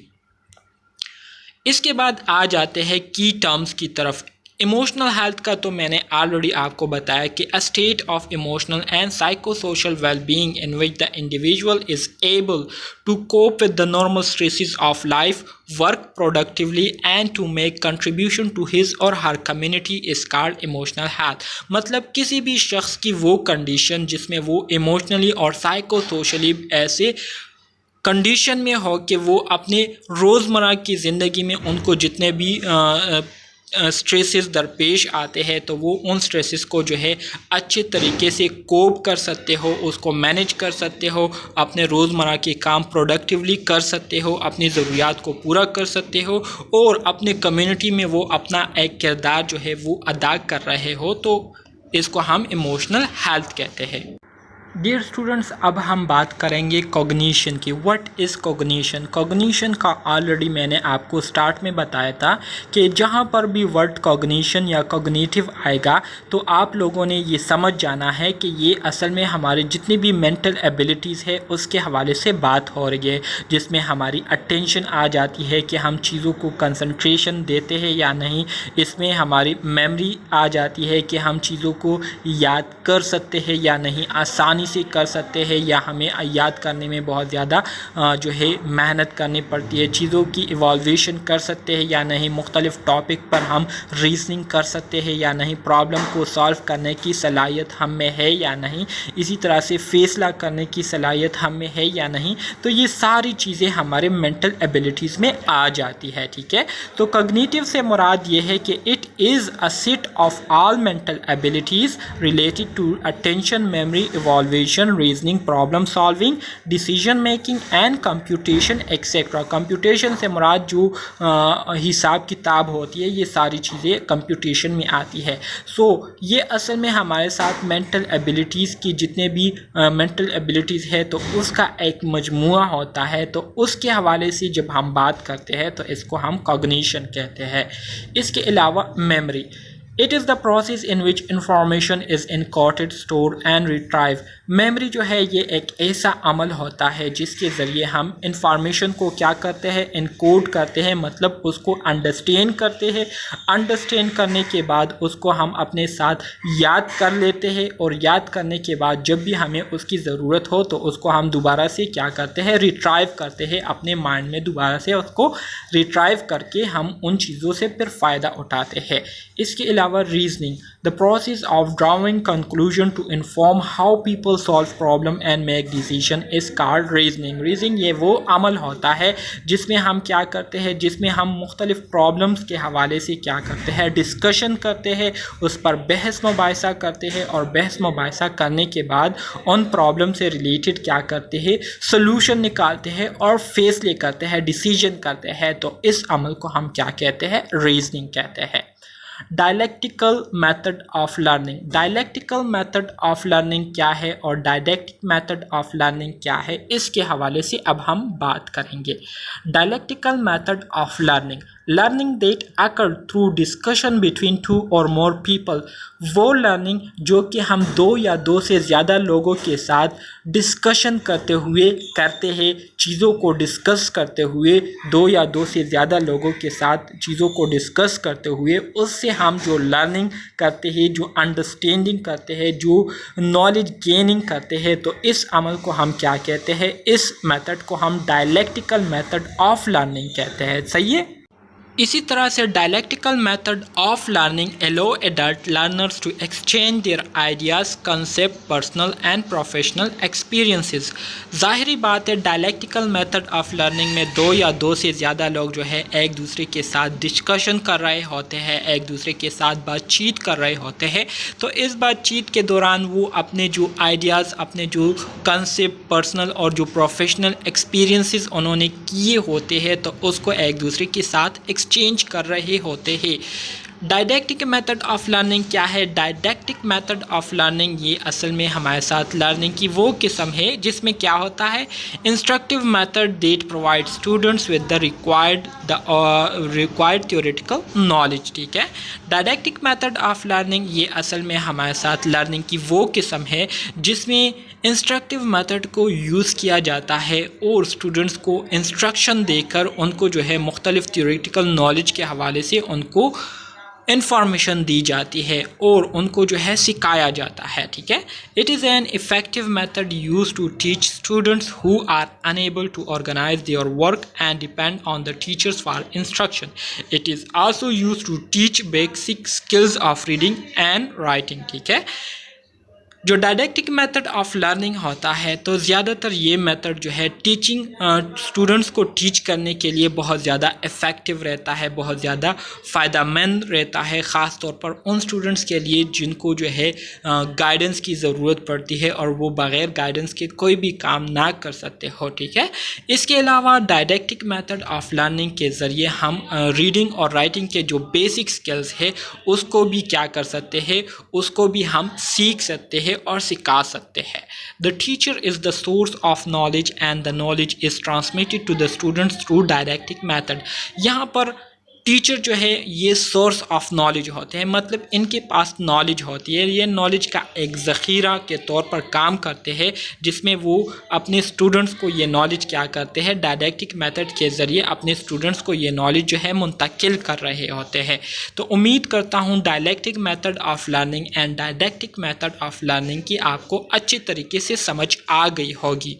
[SPEAKER 1] इसके बाद आ जाते हैं की टर्म्स की तरफ। इमोशनल हेल्थ का तो मैंने ऑलरेडी आपको बताया कि a state of emotional and psychosocial well-being in which the individual is able to cope with the normal stresses of life, work productively and to make contribution to his or her community is called emotional health. मतलब किसी भी शख्स की वो condition जिसमें वो emotionally और साइकोसोशली ऐसे कंडीशन में हो कि वो अपने रोज़मर्रा की ज़िंदगी में उनको जितने भी स्ट्रेसेस दरपेश आते हैं तो वो उन स्ट्रेसेस को जो है अच्छे तरीके से कोप कर सकते हो, उसको मैनेज कर सकते हो, अपने रोज़मर्रा के काम प्रोडक्टिवली कर सकते हो, अपनी ज़रूरियात को पूरा कर सकते हो और अपने कम्युनिटी में वो अपना एक किरदार जो है वो अदा कर रहे हो। तो इसको हम इमोशनल हेल्थ कहते हैं। डियर स्टूडेंट्स, अब हम बात करेंगे कॉग्निशन की। What is cognition? कॉग्निशन का ऑलरेडी मैंने आपको स्टार्ट में बताया था कि जहाँ पर भी वर्ड कॉग्निशन या कॉग्निटिव आएगा तो आप लोगों ने ये समझ जाना है कि ये असल में हमारे जितनी भी मेंटल एबिलिटीज़ है उसके हवाले से बात हो रही है, जिसमें हमारी अटेंशन आ जाती है कि हम चीज़ों को कंसंट्रेशन देते हैं या नहीं, इसमें हमारी मेमोरी आ जाती है कि हम चीज़ों को याद कर सकते हैं या नहीं, आसानी से कर सकते हैं या हमें याद करने में बहुत ज़्यादा जो है मेहनत करनी पड़ती है, चीज़ों की इवॉल्यूशन कर सकते हैं या नहीं, मुख्तलिफ़ टॉपिक पर हम रीजनिंग कर सकते हैं या नहीं, प्रॉब्लम को सॉल्व करने की सलाहियत हम में है या नहीं, इसी तरह से फ़ैसला करने की सलाहियत हम में है या नहीं। तो ये सारी चीज़ें हमारे मेंटल एबिलिटीज़ में आ जाती है। ठीक है, तो कॉग्निटिव से मुराद ये है कि it is a set of all mental abilities related to attention, memory, evolution, reasoning, problem solving, decision making and computation etcetera. Computation से मुराद जो हिसाब किताब होती है, ये सारी चीज़ें कंप्यूटेशन में आती है। सो ये असल में हमारे साथ मेंटल एबिलिटीज़ की जितने भी मेंटल एबिलिटीज़ है तो उसका एक मजमुआ होता है। तो उसके हवाले से जब हम बात करते हैं तो इसको हम कॉग्निशन कहते हैं। इसके अलावा memory, it is the process in which information is encoded, store and retrieve. Memory जो है ये एक ऐसा अमल होता है जिसके ज़रिए हम इंफॉर्मेशन को क्या करते हैं, इनकोड करते हैं, मतलब उसको अंडरस्टैंड करते हैं। अंडरस्टैंड करने के बाद उसको हम अपने साथ याद कर लेते हैं और याद करने के बाद जब भी हमें उसकी ज़रूरत हो तो उसको हम दोबारा से क्या करते हैं, रिट्राइव करते हैं, अपने माइंड में दोबारा से उसको रिट्राइव करके हम उन चीज़ों से फिर फ़ायदा उठाते हैं। इसके अलावा reasoning, the process of drawing conclusion to inform how people solve problem and make decision is called reasoning. Reasoning ये वो अमल होता है जिसमें हम क्या करते हैं, जिसमें हम मुख्तलिफ प्रॉब्लम्स के हवाले से क्या करते हैं, डिस्कशन करते हैं, उस पर बहस मुबाहिसा करते हैं और बहस मुबाहिसा करने के बाद उन प्रॉब्लम से रिलेटेड क्या करते हैं, सोल्यूशन निकालते हैं और फैसले करते हैं, डिसीजन करते हैं। तो इस अमल को हम क्या कहते हैं, रीजनिंग कहते हैं। Dialectical method of learning, dialectical method of learning क्या है और डायडेक्टिक मेथड ऑफ लर्निंग क्या है, इसके हवाले से अब हम बात करेंगे। Dialectical method of learning, learning that occur through discussion between two और मोर पीपल, वो लर्निंग जो कि हम दो या दो से ज़्यादा लोगों के साथ डिस्कशन करते हुए करते हैं, चीज़ों को डिस्कस करते हुए, दो या दो से ज़्यादा लोगों के साथ चीज़ों को डिस्कस करते हुए उससे हम जो लर्निंग करते हैं, जो अंडरस्टैंडिंग करते हैं, जो नॉलेज गेनिंग करते हैं, तो इस अमल को हम क्या कहते हैं, इस मेथड को हम डायलेक्टिकल मेथड ऑफ लर्निंग कहते हैं। सही है। इसी तरह से dialectical method of learning allow adult learners to exchange their ideas, concept, personal and professional experiences. ज़ाहिरी बात है डायलेक्टिकल मेथड ऑफ लर्निंग में दो या दो से ज़्यादा लोग जो है एक दूसरे के साथ डिस्कशन कर रहे होते हैं, एक दूसरे के साथ बातचीत कर रहे होते हैं। तो इस बातचीत के दौरान वो अपने जो आइडियाज़, अपने जो कंसेप्ट, पर्सनल और जो प्रोफेशनल एक्सपीरियंसेस उन्होंने किए होते हैं तो उसको एक दूसरे के साथ एक्सचेंज कर रहे होते हैं। डायडेक्टिक मेथड ऑफ लर्निंग क्या है? डायडेक्टिक मेथड ऑफ लर्निंग ये असल में हमारे साथ लर्निंग की वो किस्म है जिसमें क्या होता है, instructive method that provide students with the required theoretical knowledge. ठीक है, डायडेक्टिक मेथड ऑफ लर्निंग ये असल में हमारे साथ लर्निंग की वो किस्म है जिसमें इंस्ट्रक्टिव मेथड को यूज़ किया जाता है और स्टूडेंट्स को इंस्ट्रक्शन देकर उनको जो है मुख्तलिफ थ्योरेटिकल नॉलेज के हवाले से उनको इंफॉर्मेशन दी जाती है और उनको जो है सिखाया जाता है। ठीक है, it is an effective method use to teach students who are unable to organise their work and depend on the teachers for instruction. It is also use to teach basic skills of reading and writing. ठीक है, जो डायडेक्टिक method of learning होता है तो ज़्यादातर ये method जो है टीचिंग स्टूडेंट्स को टीच करने के लिए बहुत ज़्यादा इफ़ेक्टिव रहता है, बहुत ज़्यादा फ़ायदेमंद रहता है, ख़ास तौर पर उन स्टूडेंट्स के लिए जिनको जो है गाइडेंस की ज़रूरत पड़ती है और वो बग़ैर गाइडेंस के कोई भी काम ना कर सकते हो। ठीक है, इसके अलावा डायडेक्टिक मेथड ऑफ लर्निंग के ज़रिए हम रीडिंग और राइटिंग के जो बेसिक स्किल्स है उसको भी क्या कर सकते हैं, उसको भी हम सीख सकते हैं और सिखा सकते हैं। The teacher is the source of knowledge and the knowledge is transmitted to the students through didactic method. यहाँ पर टीचर जो है ये सोर्स ऑफ नॉलेज होते हैं, मतलब इनके पास नॉलेज होती है, ये नॉलेज का एक ज़ख़ीरा के तौर पर काम करते हैं जिसमें वो अपने स्टूडेंट्स को ये नॉलेज क्या करते हैं, डायडेक्टिक मेथड के ज़रिए अपने स्टूडेंट्स को ये नॉलेज जो है मुंतकिल कर रहे होते हैं। तो उम्मीद करता हूँ dialectic method of learning and didactic method of learning की आपको अच्छे तरीके से समझ आ गई होगी।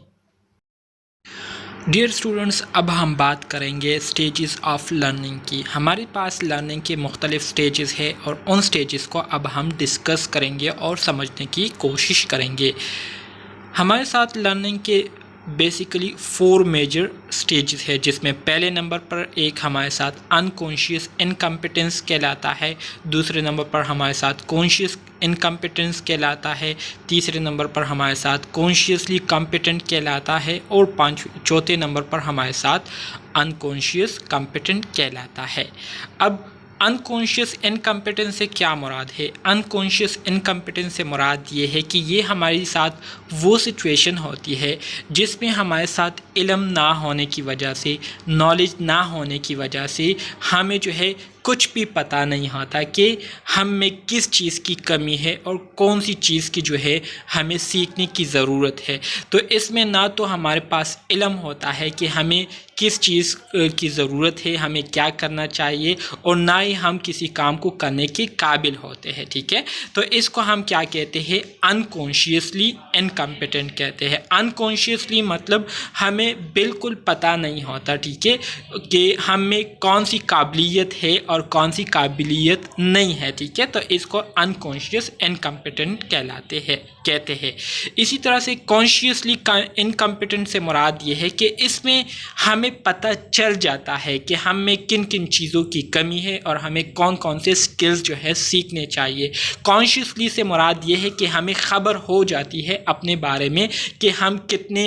[SPEAKER 1] डियर स्टूडेंट्स, अब हम बात करेंगे स्टेजेस ऑफ लर्निंग की। हमारे पास लर्निंग के मुख्तलिफ स्टेजेस है और उन स्टेजेस को अब हम डिस्कस करेंगे और समझने की कोशिश करेंगे। हमारे साथ लर्निंग के बेसिकली 4 मेजर स्टेजेस है, जिसमें पहले नंबर पर एक हमारे साथ अनकॉन्शियस इनकम्पिटेंस कहलाता है, दूसरे नंबर पर हमारे साथ कॉन्शियस इनकम्पिटेंस कहलाता है, तीसरे नंबर पर हमारे साथ कॉन्शियसली कॉम्पिटेंट कहलाता है और चौथे नंबर पर हमारे साथ अनकॉन्शियस कॉम्पिटेंट कहलाता है। अब अनकॉन्शियस इनकम्पिटेंस से क्या मुराद है? अनकॉन्शियस इनकम्पिटेंस से मुराद ये है कि ये हमारे साथ वो सिचुएशन होती है जिसमें हमारे साथ इल्म ना होने की वजह से, नॉलेज ना होने की वजह से हमें जो है कुछ भी पता नहीं होता कि हम में किस चीज़ की कमी है और कौन सी चीज़ की जो है हमें सीखने की ज़रूरत है। तो इसमें ना तो हमारे पास इल्म होता है कि हमें किस चीज़ की ज़रूरत है, हमें क्या करना चाहिए, और ना ही हम किसी काम को करने के काबिल होते हैं। ठीक है, तो इसको हम क्या कहते हैं? अनकॉन्शियसली इनकम्पिटेंट कहते हैं। अनकॉन्शियसली मतलब हमें बिल्कुल पता नहीं होता, ठीक है, कि हम में कौन सी काबिलियत है और कौन सी काबिलियत नहीं है। ठीक है, तो इसको अनकॉन्शियस इनकम्पिटेंट कहते हैं। इसी तरह से कॉन्शियसली इनकम्पिटेंट से मुराद ये है कि इसमें हमें पता चल जाता है कि हम में किन किन चीज़ों की कमी है और हमें कौन कौन से स्किल्स जो है सीखने चाहिए। कॉन्शियसली से मुराद ये है कि हमें ख़बर हो जाती है अपने बारे में कि हम कितने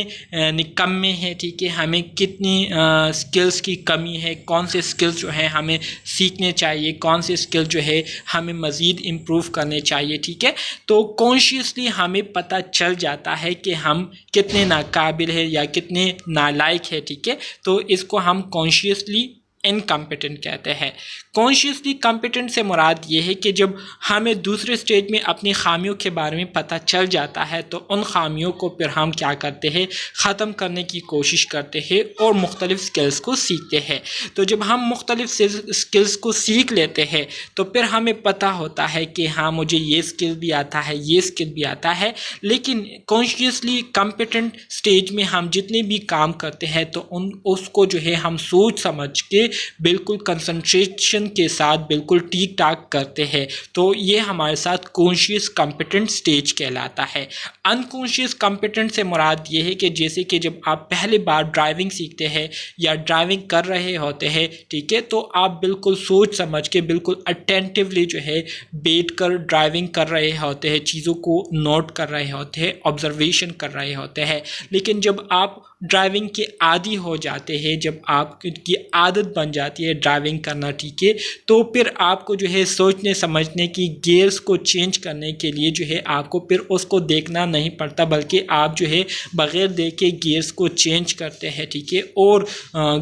[SPEAKER 1] निकम्मे हैं, ठीक है, हमें कितनी स्किल्स की कमी है, कौन से स्किल्स जो हैं हमें सीखने चाहिए, कौन से स्किल जो है हमें मज़ीद इम्प्रूव करने चाहिए। ठीक है, तो कॉन्शियसली हमें पता चल जाता है कि हम कितने नाकाबिल हैं या कितने नालायक है। ठीक है, तो इसको हम कॉन्शियसली इनकम्पिटेंट कहते हैं। कॉन्शियसली कॉम्पिटेंट से मुराद ये है कि जब हमें दूसरे स्टेज में अपनी खामियों के बारे में पता चल जाता है तो उन खामियों को फिर हम क्या करते हैं? ख़त्म करने की कोशिश करते हैं और मुख्तलिफ़ स्किल्स को सीखते हैं। तो जब हम मुख्तलिफ़ स्किल्स को सीख लेते हैं तो फिर हमें पता होता है कि हाँ, मुझे ये स्किल भी आता है, ये स्किल भी आता है। लेकिन कॉन्शियसली कॉम्पिटेंट स्टेज में हम जितने भी काम करते हैं तो उसको जो है हम सोच समझ के बिल्कुल कंसंट्रेशन के साथ बिल्कुल ठीक ठाक करते हैं। तो ये हमारे साथ कॉन्शियस कॉम्पिटेंट स्टेज कहलाता है। अनकॉन्शियस कॉम्पिटेंट से मुराद ये है कि जैसे कि जब आप पहली बार ड्राइविंग सीखते हैं या ड्राइविंग कर रहे होते हैं, ठीक है, तो आप बिल्कुल सोच समझ के बिल्कुल अटेंटिवली जो है बैठकर ड्राइविंग कर रहे होते हैं, चीज़ों को नोट कर रहे होते हैं, ऑब्जर्वेशन कर रहे होते हैं। लेकिन जब आप ड्राइविंग के आदी हो जाते हैं, जब आपकी आदत बन जाती है ड्राइविंग करना, ठीक है, तो फिर आपको जो है सोचने समझने की, गियर्स को चेंज करने के लिए जो है आपको फिर उसको देखना नहीं पड़ता, बल्कि आप जो है बग़ैर देखे गियर्स को चेंज करते हैं, ठीक है, और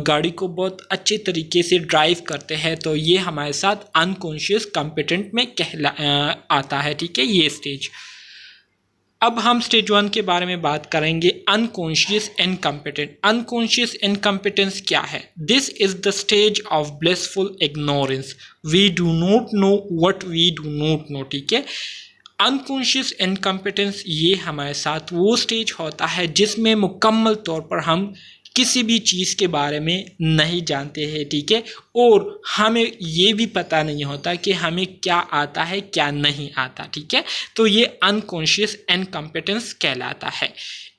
[SPEAKER 1] गाड़ी को बहुत अच्छे तरीके से ड्राइव करते हैं। तो ये हमारे साथ अनकॉन्शियस कॉम्पिटेंट में आता है, ठीक है, ये स्टेज। अब हम स्टेज 1 के बारे में बात करेंगे, अनकॉन्शियस इनकम्पिटेंट। अनकॉन्शियस इनकम्पिटेंस क्या है? This is the stage of blissful ignorance. We do not know what we do not know, ठीक है। अनकॉन्शियस इनकम्पिटेंस ये हमारे साथ वो स्टेज होता है जिसमें मुकम्मल तौर पर हम किसी भी चीज़ के बारे में नहीं जानते हैं, ठीक है, और हमें ये भी पता नहीं होता कि हमें क्या आता है क्या नहीं आता, ठीक है। तो ये अनकॉन्शियस इनकम्पिटेंस कहलाता है।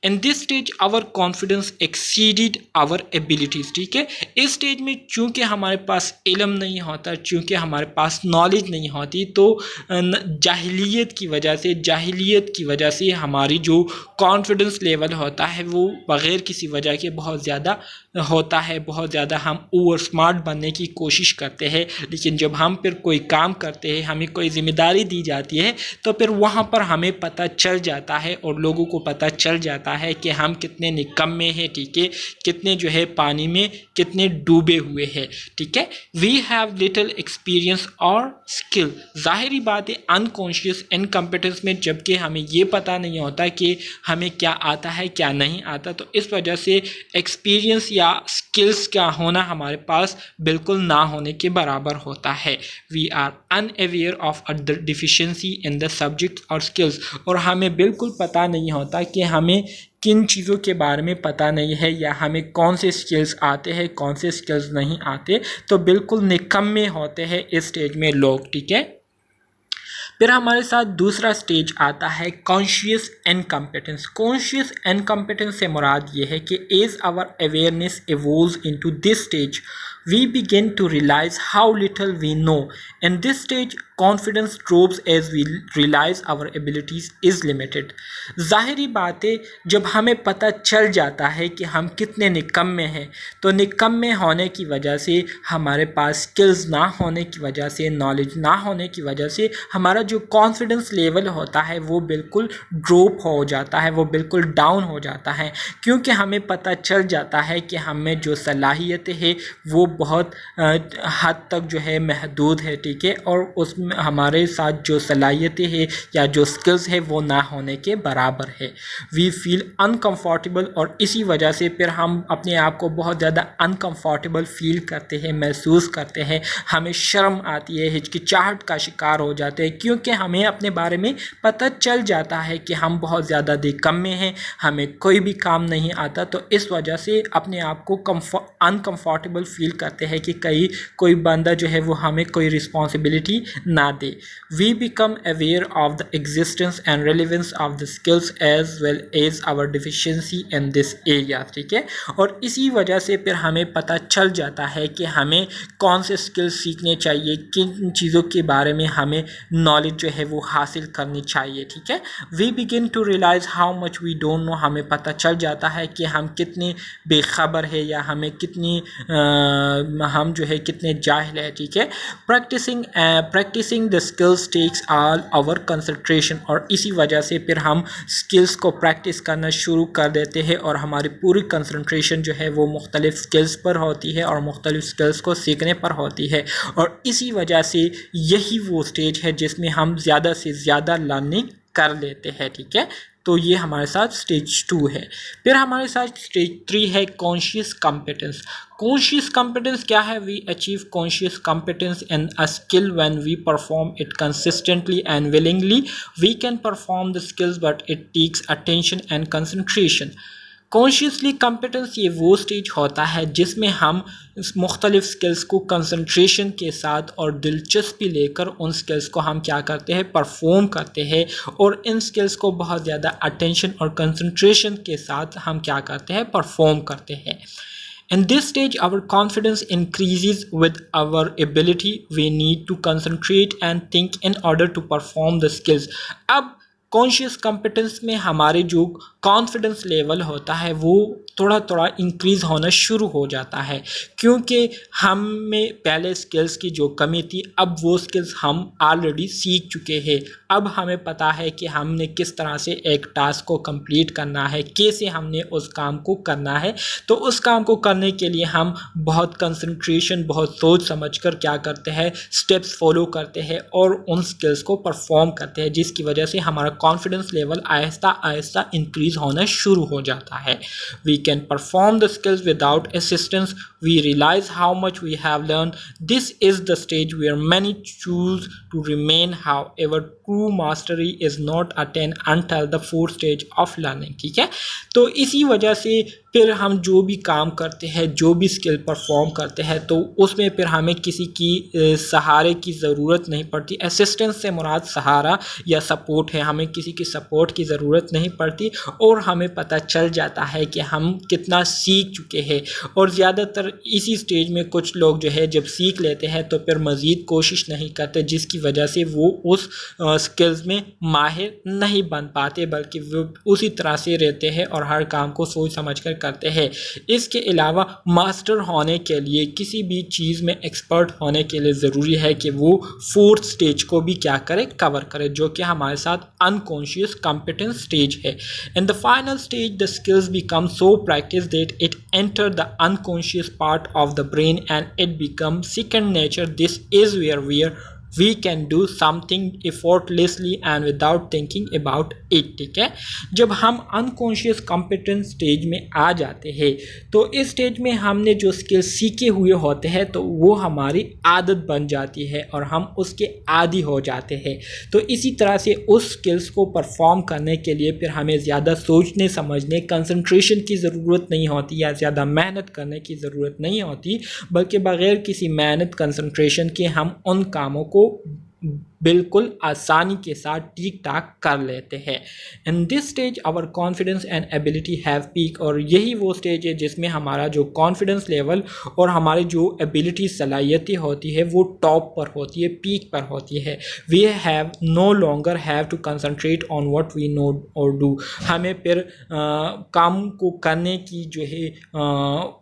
[SPEAKER 1] In this stage our confidence exceeded our abilities, ठीक है। इस स्टेज में चूँकि हमारे पास इल्म नहीं होता, चूँकि हमारे पास नॉलेज नहीं होती, तो जाहिलियत की वजह से हमारी जो कॉन्फिडेंस लेवल होता है वो बग़ैर किसी वजह के बहुत ज़्यादा होता है, बहुत ज़्यादा हम ओवर स्मार्ट बनने की कोशिश करते हैं। लेकिन जब हम फिर कोई काम करते हैं, हमें कोई ज़िम्मेदारी दी जाती है, तो फिर वहाँ पर हमें पता चल जाता है और लोगों को पता चल जाता है कि हम कितने निकम्मे हैं, ठीक है, कितने जो है पानी में कितने डूबे हुए हैं, ठीक है। वी हैव लिटिल एक्सपीरियंस और स्किल। ज़ाहिरी बात है अनकॉन्शियस इनकम्पिटेंस में जबकि हमें ये पता नहीं होता कि हमें क्या आता है क्या नहीं आता, तो इस वजह से एक्सपीरियंस या स्किल्स का होना हमारे पास बिल्कुल ना होने के बराबर होता है। We are unaware of other deficiency in the subject और स्किल्स, और हमें बिल्कुल पता नहीं होता कि हमें किन चीज़ों के बारे में पता नहीं है या हमें कौन से स्किल्स आते हैं कौन से स्किल्स नहीं आते, तो बिल्कुल निकम्मे होते हैं इस स्टेज में लोग, ठीक है। फिर हमारे साथ दूसरा स्टेज आता है कॉन्शियस इनकम्पिटेंस। कॉन्शियस इनकम्पिटेंस से मुराद ये है कि as our awareness evolves into this stage we begin to realise how little we know. In this stage confidence drops as we realise our abilities is limited. ज़ाहिरी बात है जब हमें पता चल जाता है कि हम कितने निकम्मे हैं, तो निकम्मे होने की वजह से, हमारे पास स्किल्स ना होने की वजह से, नॉलेज ना होने की वजह से हमारा जो कॉन्फिडेंस लेवल होता है वो बिल्कुल ड्रॉप हो जाता है, वो बिल्कुल डाउन हो जाता है, क्योंकि हमें पता चल जाता है कि हमें जो सलाहियतें हैं वो बहुत हद तक जो है महदूद है, ठीक है, और उसमें हमारे साथ जो सलाहियतें हैं या जो स्किल्स है वो ना होने के बराबर है। वी फील अनकम्फर्टेबल, और इसी वजह से फिर हम अपने आप को बहुत ज़्यादा अनकम्फर्टेबल फील करते हैं, महसूस करते हैं, हमें शर्म आती है, हिचकिचाहट का शिकार हो जाते हैं, क्योंकि हमें अपने बारे में पता चल जाता है कि हम बहुत ज़्यादा निकम्मे हैं, हमें कोई भी काम नहीं आता, तो इस वजह से अपने आप को अनकम्फर्टेबल फील करते हैं कि कोई बंदा जो है वो हमें कोई रिस्पॉन्सिबिलिटी ना दे। We become aware of the existence and relevance of the skills as well as our deficiency in this area, ठीक है, और इसी वजह से फिर हमें पता चल जाता है कि हमें कौन से स्किल्स सीखने चाहिए, किन चीज़ों के बारे में हमें नॉलेज जो है वो हासिल करनी चाहिए, ठीक है। We begin to realise how much we don't know. हमें पता चल जाता है कि हम कितने बेखबर है या हमें कितनी हम जो है कितने जाहिल है, ठीक है। Practising the skills takes all our concentration, और इसी वजह से फिर हम स्किल्स को प्रैक्टिस करना शुरू कर देते हैं और हमारी पूरी कंसंट्रेशन जो है वो मुख्तलिफ स्किल्स पर होती है और मुख्तलिफ स्किल्स को सीखने पर होती है, और इसी वजह से यही वो स्टेज है जिसमें हम ज़्यादा से ज़्यादा लर्निंग कर लेते हैं, ठीक है। तो ये हमारे साथ स्टेज 2 है। फिर हमारे साथ स्टेज 3 है कॉन्शियस कॉम्पिटेंस। कॉन्शियस कॉम्पिटेंस क्या है? We achieve conscious competence in a skill when we perform it consistently and willingly. We can perform the skills but it takes attention and concentration. Consciously competence ये वो stage होता है जिसमें हम मुख्तलिफ skills को कंसंट्रेशन के साथ और दिलचस्पी लेकर उन स्किल्स को हम क्या करते हैं, परफॉर्म करते हैं, और इन स्किल्स को बहुत ज़्यादा अटेंशन और कंसंट्रेशन के साथ हम क्या करते हैं, परफॉर्म करते हैं। In this stage, our confidence increases with our ability. We need to concentrate and think in order to perform the skills. अब कॉन्शियस कॉम्पिटेंस में हमारे जो कॉन्फिडेंस लेवल होता है वो थोड़ा थोड़ा इंक्रीज़ होना शुरू हो जाता है, क्योंकि हम में पहले स्किल्स की जो कमी थी अब वो स्किल्स हम ऑलरेडी सीख चुके हैं। अब हमें पता है कि हमने किस तरह से एक टास्क को कंप्लीट करना है, कैसे हमने उस काम को करना है। तो उस काम को करने के लिए हम बहुत कंसंट्रेशन, बहुत सोच समझ कर क्या करते हैं, स्टेप्स फॉलो करते हैं और उन स्किल्स को परफॉर्म करते हैं, जिसकी वजह से हमारा confidence level Aahista Aahista increase होना शुरू हो जाता है। We can perform the skills without assistance. We realise how much we have learn. This is the stage where many choose to remain, however true mastery is not attain until the fourth stage of learning. ठीक है, तो इसी वजह से फिर हम जो भी काम करते हैं, जो भी स्किल परफॉर्म करते हैं, तो उसमें फिर हमें किसी की सहारे की ज़रूरत नहीं पड़ती। असिस्टेंस से मुराद सहारा या सपोर्ट है, हमें किसी की सपोर्ट की ज़रूरत नहीं पड़ती और हमें पता चल जाता है कि हम कितना सीख चुके हैं। और ज़्यादातर इसी स्टेज में कुछ लोग जो है जब सीख लेते हैं तो फिर मज़ीद कोशिश नहीं करते, जिसकी वजह से वो उस स्किल्स में माहिर नहीं बन पाते, बल्कि वो उसी तरह से रहते हैं और हर काम को सोच समझ कर करते हैं। इसके अलावा मास्टर होने के लिए, किसी भी चीज़ में एक्सपर्ट होने के लिए ज़रूरी है कि वो फोर्थ स्टेज को भी क्या करे, कवर करे, जो कि हमारे साथ अनकॉन्शियस कॉम्पिटेंस स्टेज है। In the final stage the skills become so practice that it enter the unconscious part of the brain and it become second nature. This is where we can do something effortlessly and without thinking about it। ठीक है, जब हम unconscious competence stage में आ जाते हैं तो इस stage में हमने जो स्किल सीखे हुए होते हैं तो वो हमारी आदत बन जाती है और हम उसके आदी हो जाते हैं। तो इसी तरह से उस स्किल्स को परफॉर्म करने के लिए फिर हमें ज़्यादा सोचने समझने, कंसंट्रेशन की ज़रूरत नहीं होती या ज़्यादा मेहनत करने की ज़रूरत नहीं होती, बल्कि बग़ैर किसी मेहनत कंसंट्रेशन के हम उन कामों को बिल्कुल आसानी के साथ ठीक ठाक कर लेते हैं। In this stage our confidence and ability have peak. और यही वो स्टेज है जिसमें हमारा जो कॉन्फिडेंस लेवल और हमारी जो एबिलिटी सलाहियतें होती है वो टॉप पर होती है, पीक पर होती है। We have no longer have to concentrate on what we know और डू। हमें फिर काम को करने की जो है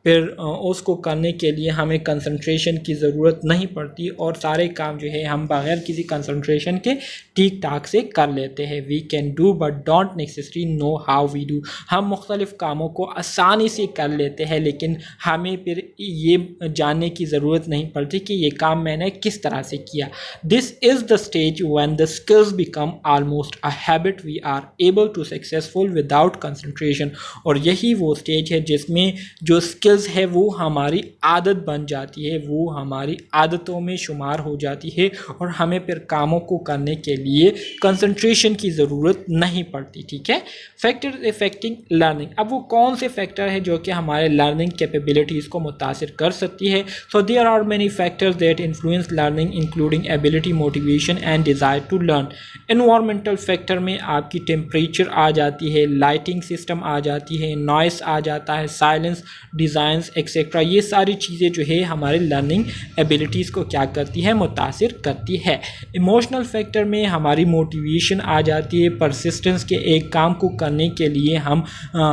[SPEAKER 1] फिर उसको करने के लिए हमें कंसंट्रेशन की ज़रूरत नहीं पड़ती और सारे काम जो है हम बग़ैर किसी कंसंट्रेशन के ठीक ठाक से कर लेते हैं। We can do but don't necessary know how we do. हम मुख्तलिफ़ कामों को आसानी से कर लेते हैं, लेकिन हमें फिर ये जानने की ज़रूरत नहीं पड़ती कि ये काम मैंने किस तरह से किया। This is the stage when the skills become almost a habit. We are able to successful without concentration. और यही वो स्टेज है जिसमें जो स्किल्स है वो हमारी आदत बन जाती है, वो हमारी आदतों में शुमार हो जाती है और हमें फिर कामों को करने के लिए कंसंट्रेशन की ज़रूरत नहीं पड़ती। ठीक है, फैक्टर्स अफेक्टिंग लर्निंग। अब वो कौन से फैक्टर है जो कि हमारे लर्निंग कैपेबिलिटीज़ को मुतासिर कर सकती है। So there are many factors that influence learning including ability, motivation and desire to learn. Environmental factor में आपकी टेम्परेचर आ जाती है, लाइटिंग सिस्टम आ जाती है, नॉइस आ जाता है, साइलेंस, डिज़ाइंस एक्सेट्रा। ये सारी चीज़ें जो है हमारे लर्निंग एबिलिटीज़ को क्या करती है, मुतासिर करती है। इमोशनल फैक्टर में हमारी मोटिवेशन आ जाती है, परसिस्टेंस के एक काम को करने के लिए हम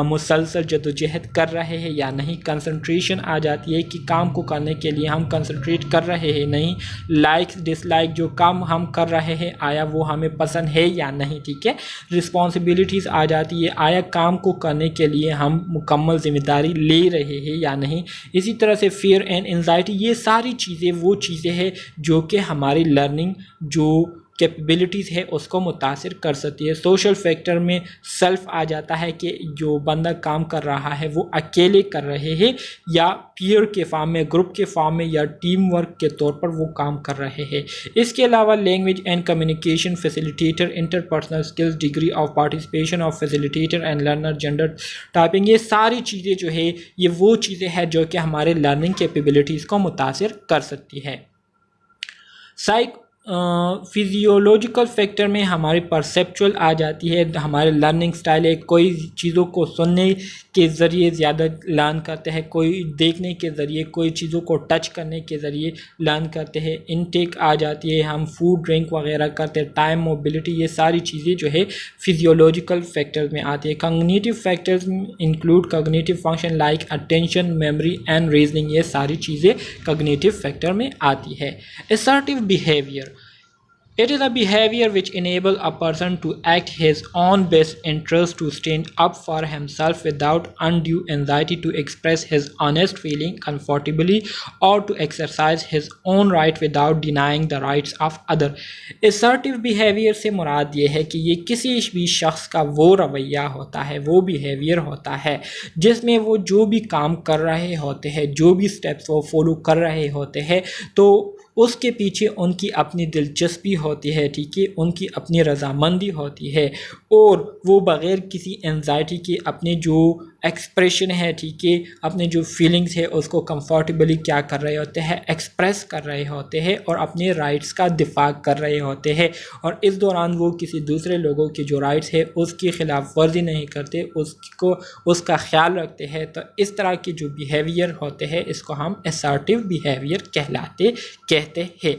[SPEAKER 1] मुसलसल जदोजहद कर रहे हैं या नहीं। कंसंट्रेशन आ जाती है कि काम को करने के लिए हम कंसंट्रेट कर रहे हैं नहीं। लाइक्स डिसलाइक, जो काम हम कर रहे हैं आया वो हमें पसंद है या नहीं। ठीक है, रिस्पॉन्सिबिलिटीज़ आ जाती है, आया काम को करने के लिए हम मुकम्मल जिम्मेदारी ले रहे हैं या नहीं। इसी तरह से फियर एंड एंजाइटी, ये सारी चीज़ें वो चीज़ें हैं जो कि हमारी लर्निंग जो कैपेबिलिटीज़ है उसको मुतासिर कर सकती है। सोशल फैक्टर में सेल्फ आ जाता है कि जो बंदा काम कर रहा है वो अकेले कर रहे हैं या पीयर के फॉर्म में, ग्रुप के फॉर्म में या टीम वर्क के तौर पर वो काम कर रहे हैं। इसके अलावा language and communication facilitator, interpersonal skills, degree of participation of facilitator and learner, gender typing, ये सारी चीज़ें जो है ये वो चीज़ें हैं जो कि हमारे लर्निंग कैपेबिलिटीज़ को मुतासिर कर सकती है। फिजियोलॉजिकल फैक्टर में हमारी परसेप्चुअल आ जाती है, हमारे लर्निंग स्टाइल है, कोई चीज़ों को सुनने के ज़रिए ज़्यादा लर्न करते हैं, कोई देखने के ज़रिए, कोई चीज़ों को टच करने के ज़रिए लर्न करते हैं। इनटेक आ जाती है, हम फूड ड्रिंक वगैरह करते हैं, टाइम, मोबिलिटी, ये सारी चीज़ें जो है फिजियोलॉजिकल फैक्टर्स में आती है। Cognitive factors include cognitive function like attention, memory and reasoning, ये सारी चीज़ें कॉग्निटिव फैक्टर में आती है। Assertive behaviour, it is a behavior which enable a person to act his own best interest, to stand up for himself without undue anxiety, to express his honest feeling comfortably, or to exercise his own right without denying the rights of other। assertive behavior से मुराद ये है कि ये किसी भी शख्स का वो रवैया होता है, वो बिहेवियर होता है जिसमें वो जो भी काम कर रहे होते हैं, जो भी स्टेप्स वो फॉलो कर रहे होते हैं, तो उसके पीछे उनकी अपनी दिलचस्पी होती है। ठीक है, उनकी अपनी रजामंदी होती है और वो बग़ैर किसी एंजाइटी के अपने जो एक्सप्रेशन है, ठीक है, अपने जो फीलिंग्स है उसको कंफर्टेबली क्या कर रहे होते हैं, एक्सप्रेस कर रहे होते हैं और अपने राइट्स का दिफा कर रहे होते हैं। और इस दौरान वो किसी दूसरे लोगों की जो राइट्स है उसकी खिलाफ वर्जी नहीं करते, उसको उसका ख्याल रखते हैं। तो इस तरह के जो बिहेवियर होते हैं इसको हम असर्टिव बिहेवियर कहते हैं।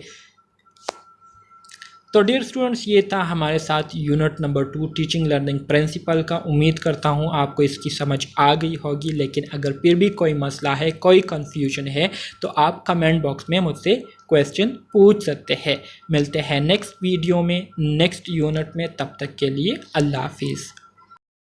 [SPEAKER 1] तो डियर स्टूडेंट्स, ये था हमारे साथ unit number 2 teaching learning principle का। उम्मीद करता हूँ आपको इसकी समझ आ गई होगी, लेकिन अगर फिर भी कोई मसला है, कोई कंफ्यूजन है, तो आप कमेंट बॉक्स में मुझसे क्वेश्चन पूछ सकते हैं। मिलते हैं नेक्स्ट वीडियो में, नेक्स्ट यूनिट में। तब तक के लिए अल्लाह हाफिज़।